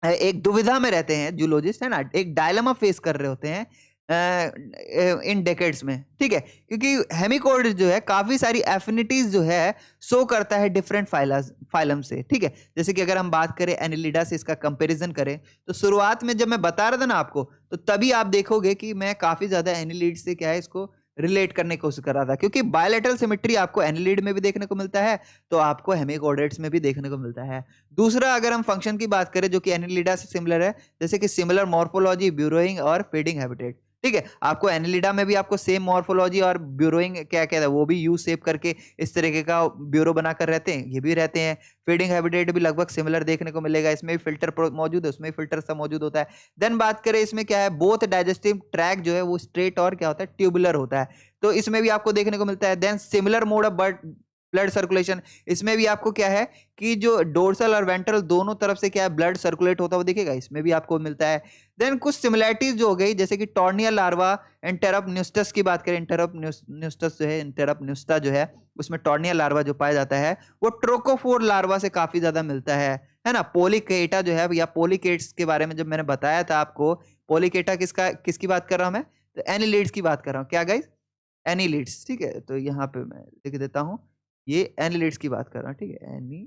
एक दुविधा में रहते हैं जूलॉजिस्ट, है ना, एक डायलेमा फेस कर रहे होते हैं इन डेकेड्स में, ठीक है, क्योंकि हेमिकॉर्ड जो है काफी सारी एफिनिटीज जो है शो करता है डिफरेंट फाइलम से, ठीक है। जैसे कि अगर हम बात करें एनिलिडा से इसका कंपैरिजन करें तो शुरुआत में जब मैं बता रहा था ना आपको तो तभी आप देखोगे कि मैं काफी ज्यादा एनिलिड से क्या है इसको रिलेट करने की कोशिश कर रहा था, क्योंकि बायलैटरल सिमेट्री आपको एनिलिड में भी देखने को मिलता है तो आपको हेमिकॉर्डेट्स में भी देखने को मिलता है। दूसरा अगर हम फंक्शन की बात करें जो कि एनिलिडा से सिमिलर है, जैसे कि सिमिलर मॉर्फोलॉजी, ब्यूरोइंग और फीडिंग हैबिटेट, ठीक है, आपको एनिलिडा में भी आपको सेम मॉर्फोलॉजी और ब्यूरोइंग क्या कहता है वो भी यू शेप करके इस तरीके का ब्यूरो बनाकर रहते हैं, ये भी रहते हैं। फीडिंग हैबिटेट भी लगभग सिमिलर देखने को मिलेगा, इसमें भी फिल्टर मौजूद है, उसमें फिल्टर सा मौजूद होता है। देन बात करें इसमें क्या है, बोथ डाइजेस्टिव ट्रैक जो है वो स्ट्रेट और क्या होता है ट्यूबुलर होता है, तो इसमें भी आपको देखने को मिलता है। Then similar mode of blood circulation, इसमें भी आपको क्या है कि जो डोर्सल और वेंट्रल दोनों तरफ से क्या है ब्लड सर्कुलेट होता हुआ दिखेगा, इसमें भी आपको मिलता है। देन कुछ सिमिलैरिटीज जो हो गई जैसे कि टॉर्निया लार्वा एंटेरोपन्यूस्टस की बात करें, एंटेरोपन्यूस्टस जो है एंटेरोपन्यूस्टा जो है उसमें टॉर्निया लार्वा जो पाया जाता है वो ट्रोकोफोर लार्वा से काफी ज्यादा मिलता है ना। पोलिकेटा जो है या पोलिकेट्स के बारे में जब मैंने बताया था आपको, पोलिकेटा किसकी बात कर रहा हूं मैं, तो एनिलिड्स की बात कर रहा हूँ, क्या गाइस एनिलिड्स, ठीक है। तो यहाँ पे मैं लिख देता हूँ ये एनिलिड्स की बात कर रहा हूँ, ठीक है,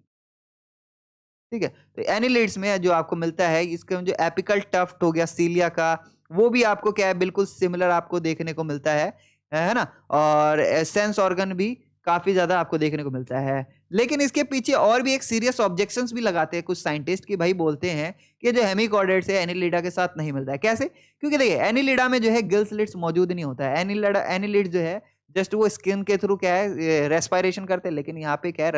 ठीक है। तो एनिलिड्स में जो आपको मिलता है इसका जो एपिकल टफ्ट हो गया सीलिया का, वो भी आपको क्या है बिल्कुल सिमिलर आपको देखने को मिलता है ना, और सेंस ऑर्गन भी काफी ज्यादा आपको देखने को मिलता है। लेकिन इसके पीछे और भी एक सीरियस ऑब्जेक्शंस भी लगाते हैं कुछ साइंटिस्ट की, भाई बोलते हैं कि जो हेमिकॉर्डेट्स है एनिलिडा के साथ नहीं मिलता है। कैसे? क्योंकि देखिए एनिलिडा में जो है गिल स्लिट्स मौजूद नहीं होता है, एनिलिड जो है जस्ट वो स्किन के थ्रू क्या है रेस्पिरेशन करते हैं, लेकिन यहाँ पे क्या है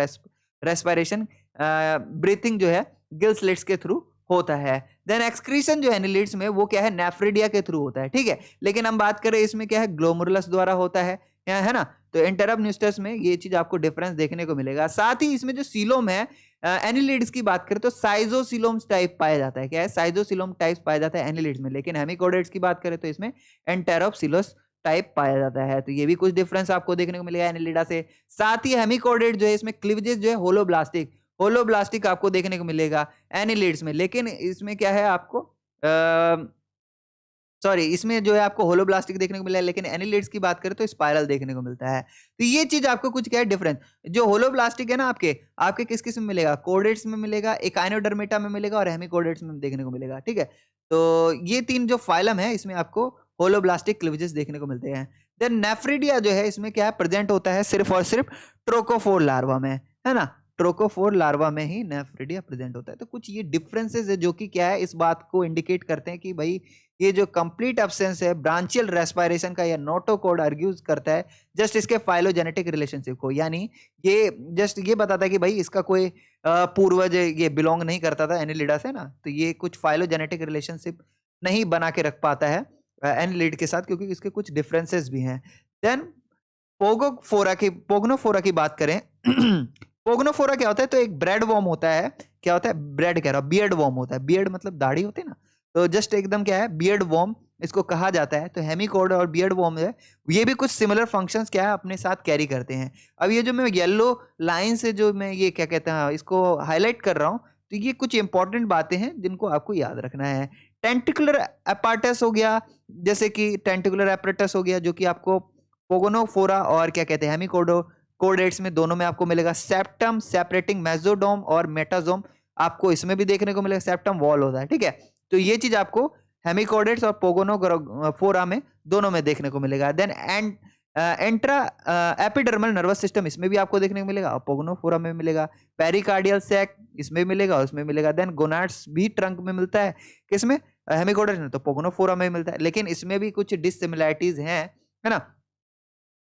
रेस्पिरेशन ब्रीथिंग जो है गिल स्लिट्स के थ्रू होता है। देन एक्सक्रीशन जो है एनिलिड्स में वो क्या है नेफ्रिडिया के थ्रू होता है, ठीक है। लेकिन हम बात करें इसमें क्या है ग्लोमेरुलस द्वारा होता है ना। तो इंटरप्ट में ये चीज आपको डिफरेंस देखने को मिलेगा। साथ ही इसमें जो सीलोम है एनिलिड्स की बात करें तो साइजोसिलोम्स टाइप पाया जाता है। क्या है साइजोसिलोम टाइप पाया जाता है एनिलिड्स में, लेकिन हेमिकोडेट्स की बात करें तो इसमें एंटेरोप्सिलोस टाइप पाया जाता है। तो ये भी कुछ डिफरेंस आपको देखने को मिलेगा एनिलिडा से। साथ ही हेमिकोडेट जो है इसमें क्लीवेजेस जो है होलोब्लास्टिक आपको देखने को मिलेगा एनिलिड्स में, लेकिन इसमें क्या है आपको सॉरी इसमें जो है आपको होलोब्लास्टिक देखने को मिला है, लेकिन एनिलिड्स की बात करें तो स्पाइरल देखने को मिलता है। तो ये चीज आपको कुछ क्या है डिफरेंस। जो होलोब्लास्टिक है ना आपके आपके किस किस में मिलेगा, कोडेट्स में मिलेगा, एकाइनोडर्मेटा में मिलेगा और हेमिकोडेट्स में देखने को मिलेगा, ठीक है। तो ये तीन जो फाइलम है इसमें आपको होलोब्लास्टिक क्लीवेजेस देखने को मिलते हैं। देन नेफ्रिडिया जो है इसमें क्या है प्रेजेंट होता है सिर्फ और सिर्फ ट्रोकोफोर लार्वा में, है ना। ट्रोकोफोर लार्वा में ही नेफ्रिडिया प्रेजेंट होता है। तो कुछ ये डिफरेंसेस है जो कि क्या है इस बात को इंडिकेट करते हैं कि भाई ये जो कंप्लीट अब्सेंस है ब्रांचियल रेस्पिरेशन का या नोटोकोड आर्ग्यूज करता है जस्ट इसके फाइलोजेनेटिक रिलेशनशिप को, यानी ये जस्ट ये बताता है कि भाई इसका कोई पूर्वज ये बिलोंग नहीं करता था एनिलिडा से ना। तो ये कुछ फाइलोजेनेटिक रिलेशनशिप नहीं बना के रख पाता है एनिलिड के साथ, क्योंकि इसके कुछ डिफरेंसेस भी हैं। देन पोगनोफोरा की बात करें पोगनोफोरा क्या होता है, तो एक ब्रेड वॉर्म होता है। क्या होता है ब्रेड कह रहा हूं, बियर्ड वॉर्म होता है। बियर्ड मतलब दाढ़ी होती है ना, तो जस्ट एकदम क्या है बियर्ड वॉर्म इसको कहा जाता है। तो हेमिकोड और बियर्ड वॉर्म है ये भी कुछ सिमिलर फंक्शंस क्या है अपने साथ कैरी करते हैं। अब ये जो मैं येलो लाइन से जो मैं ये क्या कहते हैं इसको हाईलाइट कर रहा हूँ, तो ये कुछ इंपॉर्टेंट बातें हैं जिनको आपको याद रखना है। टेंटिकुलर अपार्टस हो गया, जैसे कि टेंटिकुलर एपरेटस हो गया जो कि आपको पोगोनोफोरा और क्या कहते हैं हेमिकोडो कोडेट्स में दोनों में आपको मिलेगा। सेप्टम सेपरेटिंग मेसोडोम और मेटाजोम आपको इसमें भी देखने को मिलेगा। सेप्टम वॉल होता है, ठीक है। तो ये चीज आपको हेमिकोडेट्स और पोगोनोफोरा में दोनों में देखने को मिलेगा। देन एंट्रा एपिडर्मल नर्वस सिस्टम इसमें भी आपको देखने को मिलेगा और पोगोनोफोरा में मिलेगा। पेरिकार्डियल सैक इसमें मिलेगा उसमें मिलेगा। देन गोनाड्स भी ट्रंक में मिलता है, किसमें हेमिकोडेट्स में, तो पोगोनोफोरा में मिलता है। लेकिन इसमें भी कुछ डिससिमिलरिटीज हैं, है ना,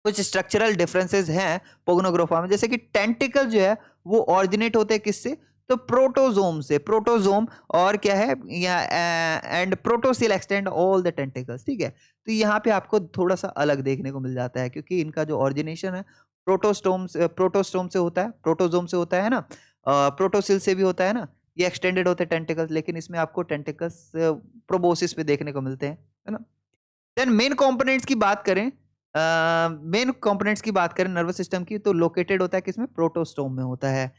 कुछ स्ट्रक्चरल डिफरेंसेस हैं पोगोनोग्राफा में। जैसे कि टेंटिकल जो है वो ऑरिजिनेट होते हैं किससे, तो प्रोटोजोम से। प्रोटोजोम और क्या है and protocoel extend all the tentacles, ठीक है। तो यहाँ पे आपको थोड़ा सा अलग देखने को मिल जाता है क्योंकि इनका जो ऑरिजिनेशन है प्रोटोस्टोम से होता है, प्रोटोजोम से होता है ना, प्रोटोसिल से भी होता है ना। ये एक्सटेंडेड होते हैं टेंटिकल्स, लेकिन इसमें आपको टेंटिकल्स प्रोबोसिस पे देखने को मिलते हैं, है ना। देन मेन कंपोनेंट्स की बात करें नर्वस सिस्टम की, तो लोकेटेड होता है किसमें, प्रोटोस्टोम में होता है।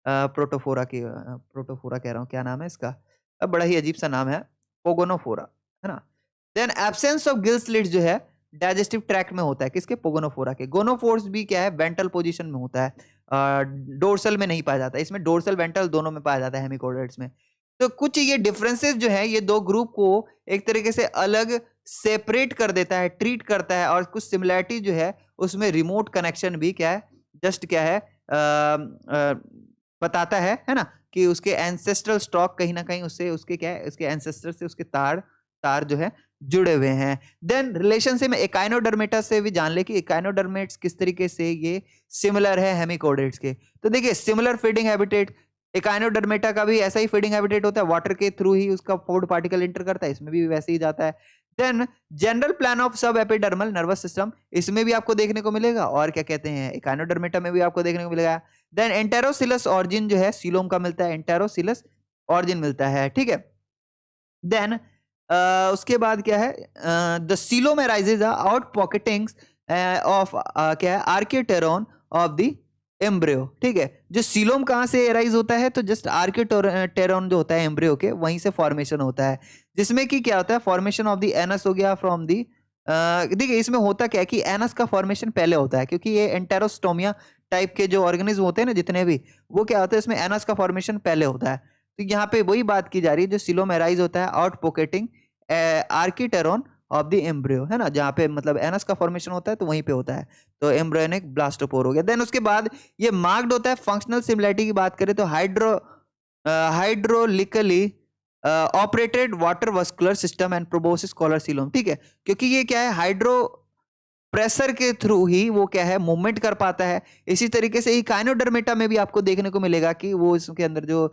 प्रोटोफोरा कह रहा हूँ, क्या नाम है इसका, अब बड़ा ही अजीब सा नाम है, पोगोनोफोरा, है ना। Then absence of gill slits जो है डाइजेस्टिव ट्रैक्ट में होता है किसके, पोगोनोफोरा के। गोनोफोर्स भी क्या है वेंट्रल पोजीशन में होता है, डोर्सल में नहीं पाया जाता। इसमें डोर्सल वेंट्रल दोनों में पाया जाता है हेमिकोडेट्स में। तो कुछ ये डिफरेंसेस जो है ये दो ग्रुप को एक तरीके से अलग सेपरेट कर देता है, ट्रीट करता है, और कुछ सिमिलैरिटी जो है उसमें रिमोट कनेक्शन भी क्या है जस्ट क्या है बताता है ना, कि उसके एंसेस्ट्रल स्टॉक कहीं ना कहीं उससे उसके क्या है उसके एंसेस्टर से उसके तार तार जो है जुड़े हुए हैं। देन रिलेशनशिप में एकाइनोडर्मेटा से भी जान ले कि एकाइनोडर्मेट्स किस तरीके से ये सिमिलर है हेमिकोडेट्स के। तो देखिए सिमिलर फीडिंग हैबिटेट, एकाइनोडर्मेटा का भी ऐसा ही फीडिंग हैबिटेट होता है, वाटर के थ्रू ही उसका फूड पार्टिकल एंटर करता है, इसमें भी वैसे ही जाता है। देन जनरल प्लान ऑफ सब एपिडर्मल नर्वस सिस्टम इसमें भी आपको देखने को मिलेगा, और क्या कहते हैं एकाइनोडर्मेटा में भी आपको देखने को मिलेगा। देन एंटेरोसिलस ऑरिजिन जो है सीलोम का मिलता है, एंटेरोसिलस ऑरिजिन मिलता है, ठीक है। देन उसके बाद क्या है the coelom arises out pocketings of क्या है आर्कियोटेरोन ऑफ द एम्ब्रियो, ठीक है। जो सीलोम कहाँ से अराइज होता है, तो जस्ट आर्कियोटेरोन जो होता है एम्ब्रियो के वहीं से फॉर्मेशन होता है, जिसमें कि क्या होता है फॉर्मेशन ऑफ द एनस हो गया फ्रॉम दी। देखिए इसमें होता क्या है कि एनस का फॉर्मेशन पहले होता है, क्योंकि ये एंटेरोस्टोमिया टाइप के जो ऑर्गेनिज्म होते हैं ना जितने भी, वो क्या होता है इसमें एनस का फॉर्मेशन पहले होता है। तो यहाँ पे वही बात की जा रही है, जो सीलोम अराइज होता है out pocketing archenteron of the embryo, है ना, जहाँ पे मतलब एनस का फॉर्मेशन होता है तो वहीं पे होता है। तो एम्ब्रियोनिक ब्लास्टोपोर हो गया। देन उसके बाद ये मार्क्ड होता है फंक्शनल सिमिलैरिटी की बात करें तो hydraulically operated water vascular system and proboscis collar coelom, ठीक है। क्योंकि ये क्या है प्रेशर के थ्रू ही वो क्या है मूवमेंट कर पाता है। इसी तरीके से इकाइनोडर्मेटा में भी आपको देखने को मिलेगा कि वो इसके अंदर जो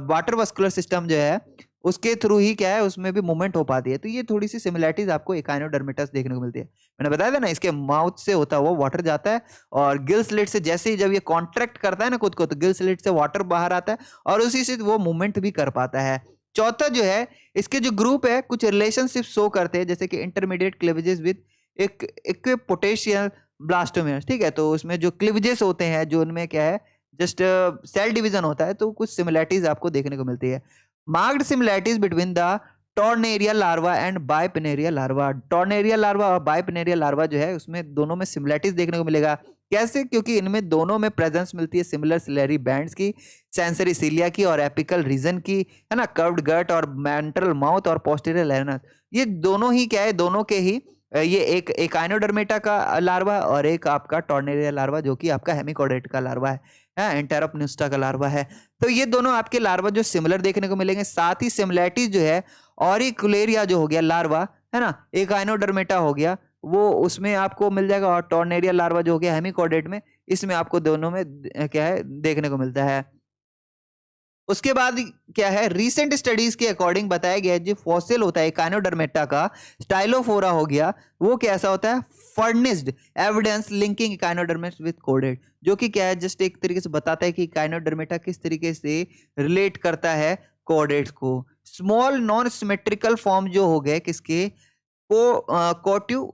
वाटर वस्कुलर सिस्टम जो है उसके थ्रू ही क्या है उसमें भी मूवमेंट हो पाती है। तो ये थोड़ी सी सिमिलैरिटीज आपको इकाइनोडर्मेटस देखने को मिलती है। मैंने बताया था ना, इसके माउथ से होता हुआ वाटर जाता है और गिल स्लिट से जैसे ही जब ये कॉन्ट्रैक्ट करता है ना खुद को, तो गिल स्लिट से वाटर बाहर आता है और उसी से वो मूवमेंट भी कर पाता है। चौथा जो है, इसके जो ग्रुप है कुछ रिलेशनशिप शो करते हैं, जैसे कि इंटरमीडिएट क्लीवेजेस विद एक इक्विपोटेंशियल ब्लास्टोमेर्स। ठीक है, तो उसमें जो क्लीवेजेस होते हैं जो उनमें क्या है जस्ट सेल डिवीजन होता है, तो कुछ सिमिलैरिटीज आपको देखने को मिलती है। Marked similarities between the tornaria larva and bipinnaria larva. Tornaria larva और बाइपिनेरिया लार्वा जो है उसमें दोनों में सिमिलैरिटीज देखने को मिलेगा। कैसे? क्योंकि इनमें दोनों में प्रेजेंस मिलती है सिमिलर सिलेरी बैंड्स की, सेंसरी सीलिया की और एपिकल रीजन की, है ना, कर्व्ड गट और मेंट्रल माउथ और पोस्टीरियर लैरिंक्स। ये दोनों ही क्या है, दोनों के ही ये एक एकाइनोडर्मेटा का लार्वा और एक आपका टॉर्नेरिया लार्वा जो कि आपका हेमिकॉर्डेट का लार्वा है, एंटेरोपन्यूस्टा का लार्वा है। तो ये दोनों आपके लार्वा जो सिमिलर देखने को मिलेंगे। साथ ही सिमिलैरिटीज जो है ऑरिकुलेरिया जो हो गया लार्वा, है ना, एकाइनोडर्मेटा हो गया, वो उसमें आपको मिल जाएगा, और टॉर्नेरिया लार्वा जो हो गया हेमिकॉर्डेट में, इसमें आपको दोनों में क्या है देखने को मिलता है। उसके बाद क्या है, रीसेंट स्टडीज के अकॉर्डिंग बताया गया है जो फॉसिल होता है काइनोडर्मेटा का, स्टाइलोफोरा हो गया, वो कैसा होता है, furnished evidence linking काइनोडर्मेटा with coded, जो कि क्या है जस्ट एक तरीके से बताता है कि काइनोडर्मेटा किस तरीके से रिलेट करता है कोडेट्स को। स्मॉल नॉन सिमेट्रिकल फॉर्म जो हो गए किसके, कोट्यू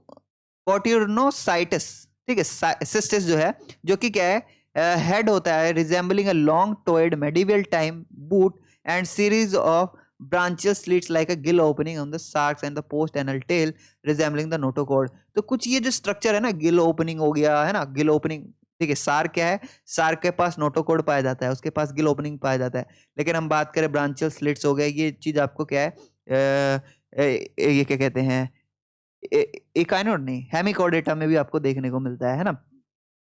कोट्यूरनोसाइटिस, ठीक है, सिस्टिस जो है, जो कि क्या है हेड होता है resembling a long toed medieval time boot and series of branches slits like a gill opening on the sacs and the post anal tail resembling the notochord. तो कुछ ये जो स्ट्रक्चर है ना, गिल ओपनिंग हो गया, है ना, गिल ओपनिंग, ठीक है, सार्क क्या है, सार्क के पास नोटोकॉर्ड पाया जाता है, उसके पास गिल ओपनिंग पाया जाता है। लेकिन हम बात करें ब्रांचियल स्लिट्स हो गए, ये चीज आपको क्या है ये क्या कहते हैं, इकाइनोड नहीं, हेमिकॉर्डेटा में भी आपको देखने को मिलता है ना।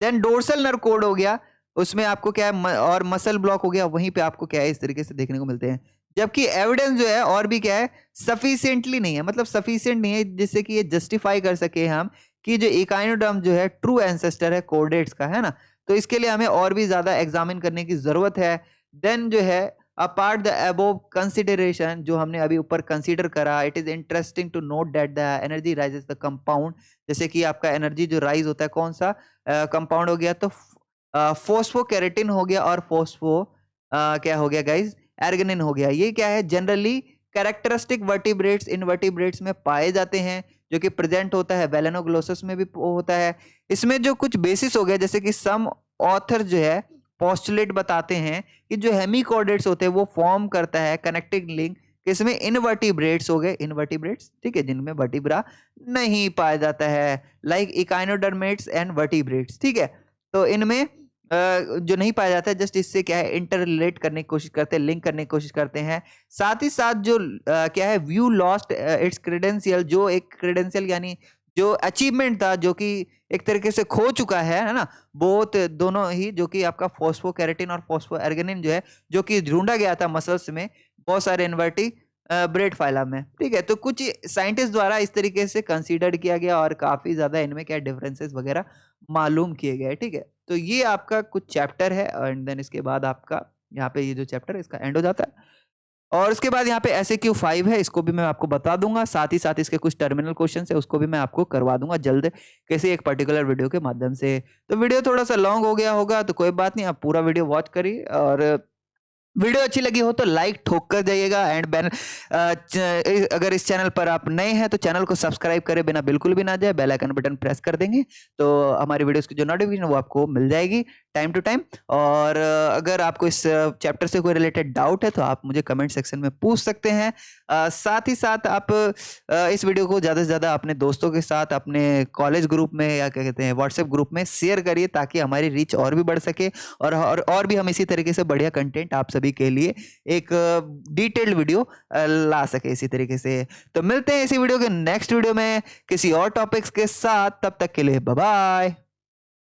देन डोर्सल नर्व कोड हो गया, उसमें आपको क्या है और मसल ब्लॉक हो गया, वहीं पे आपको क्या है इस तरीके से देखने को मिलते हैं। जबकि एविडेंस जो है और भी क्या है सफिशिएंटली नहीं है, मतलब सफिशिएंट नहीं है जिससे कि ये जस्टिफाई कर सके हम कि जो इकाइनोडर्म जो है ट्रू एंसेस्टर है कोर्डेट्स का, है ना। तो इसके लिए हमें और भी ज्यादा एग्जामिन करने की जरूरत है। देन जो है अपार्ट द अबोव कंसिडरेशन जो हमने अभी ऊपर कंसीडर करा, it is interesting to note that the energy raises the compound, जैसे कि आपका एनर्जी जो राइज होता है कौन सा कंपाउंड हो गया, तो फोस्फोकेरेटिन हो गया और क्या हो गया गाइज, एर्गनिन हो गया। ये क्या है जनरली कैरेक्टरिस्टिक वर्टिब्रेट्स इनवर्टिब्रेट्स में पाए जाते हैं, जो कि प्रेजेंट होता है वेलेनोग्लोसस में भी होता है। इसमें जो कुछ बेसिस हो गया, जैसे कि सम ऑथर जो है पोस्टुलेट बताते हैं कि जो हेमिकॉर्डेट्स होते हैं वो फॉर्म करता है कनेक्टिंग लिंक किसमें, इनवर्टिब्रेट्स हो गए, इनवर्टिब्रेट्स, ठीक है, जिनमें वर्टिब्रा नहीं पाया जाता है, लाइक इकाइनोडर्मेट्स एंड वर्टिब्रेट्स, ठीक है। तो इनमें जो नहीं पाया जाता है, जस्ट इससे क्या है इंटर रिलेट करने की कोशिश करते हैं, लिंक करने की कोशिश करते हैं। साथ ही साथ जो क्या है व्यू लॉस्ट इट्स क्रेडेंशियल, जो एक क्रेडेंशियल यानी जो अचीवमेंट था जो कि एक तरीके से खो चुका है ना, बोथ दोनों ही, जो कि आपका फॉस्फोकेरेटिन और फॉस्फोएर्गनिन जो है, जो कि ढूंढा गया था मसल्स में बहुत सारे इन्वर्टी ब्रेड फाइलम में, ठीक है। तो कुछ साइंटिस्ट द्वारा इस तरीके से कंसीडर किया गया और काफी ज्यादा इनमें क्या डिफरेंसेस वगैरह मालूम किए गए, ठीक है। तो ये आपका कुछ चैप्टर है एंड देन इसके बाद आपका यहाँ पे ये जो चैप्टर है इसका एंड हो जाता है। और उसके बाद यहाँ पे SAQ5 है, इसको भी मैं आपको बता दूंगा, साथ ही साथ इसके कुछ टर्मिनल क्वेश्चन है उसको भी मैं आपको करवा दूंगा जल्द किसी एक पर्टिकुलर वीडियो के माध्यम से। तो वीडियो थोड़ा सा लॉन्ग हो गया होगा तो कोई बात नहीं, आप पूरा वीडियो वॉच करिए, और वीडियो अच्छी लगी हो तो लाइक ठोक कर जाइएगा। एंड बेल अगर इस चैनल पर आप नए हैं तो चैनल को सब्सक्राइब करे बिना बिल्कुल भी ना जाए, बेल आइकन बटन प्रेस कर देंगे तो हमारी वीडियोस की जो नोटिफिकेशन वो आपको मिल जाएगी टाइम टू टाइम। और अगर आपको इस चैप्टर से कोई रिलेटेड डाउट है तो आप मुझे कमेंट सेक्शन में पूछ सकते हैं। साथ ही साथ आप इस वीडियो को ज़्यादा से ज़्यादा अपने दोस्तों के साथ, अपने कॉलेज ग्रुप में या क्या कहते हैं व्हाट्सएप ग्रुप में शेयर करिए, ताकि हमारी रीच और भी बढ़ सके और भी हम इसी तरीके से बढ़िया कंटेंट आप सभी के लिए एक डिटेल्ड वीडियो ला सके इसी तरीके से। तो मिलते हैं इसी वीडियो के नेक्स्ट वीडियो में किसी और टॉपिक्स के साथ, तब तक के लिए बाय बाय।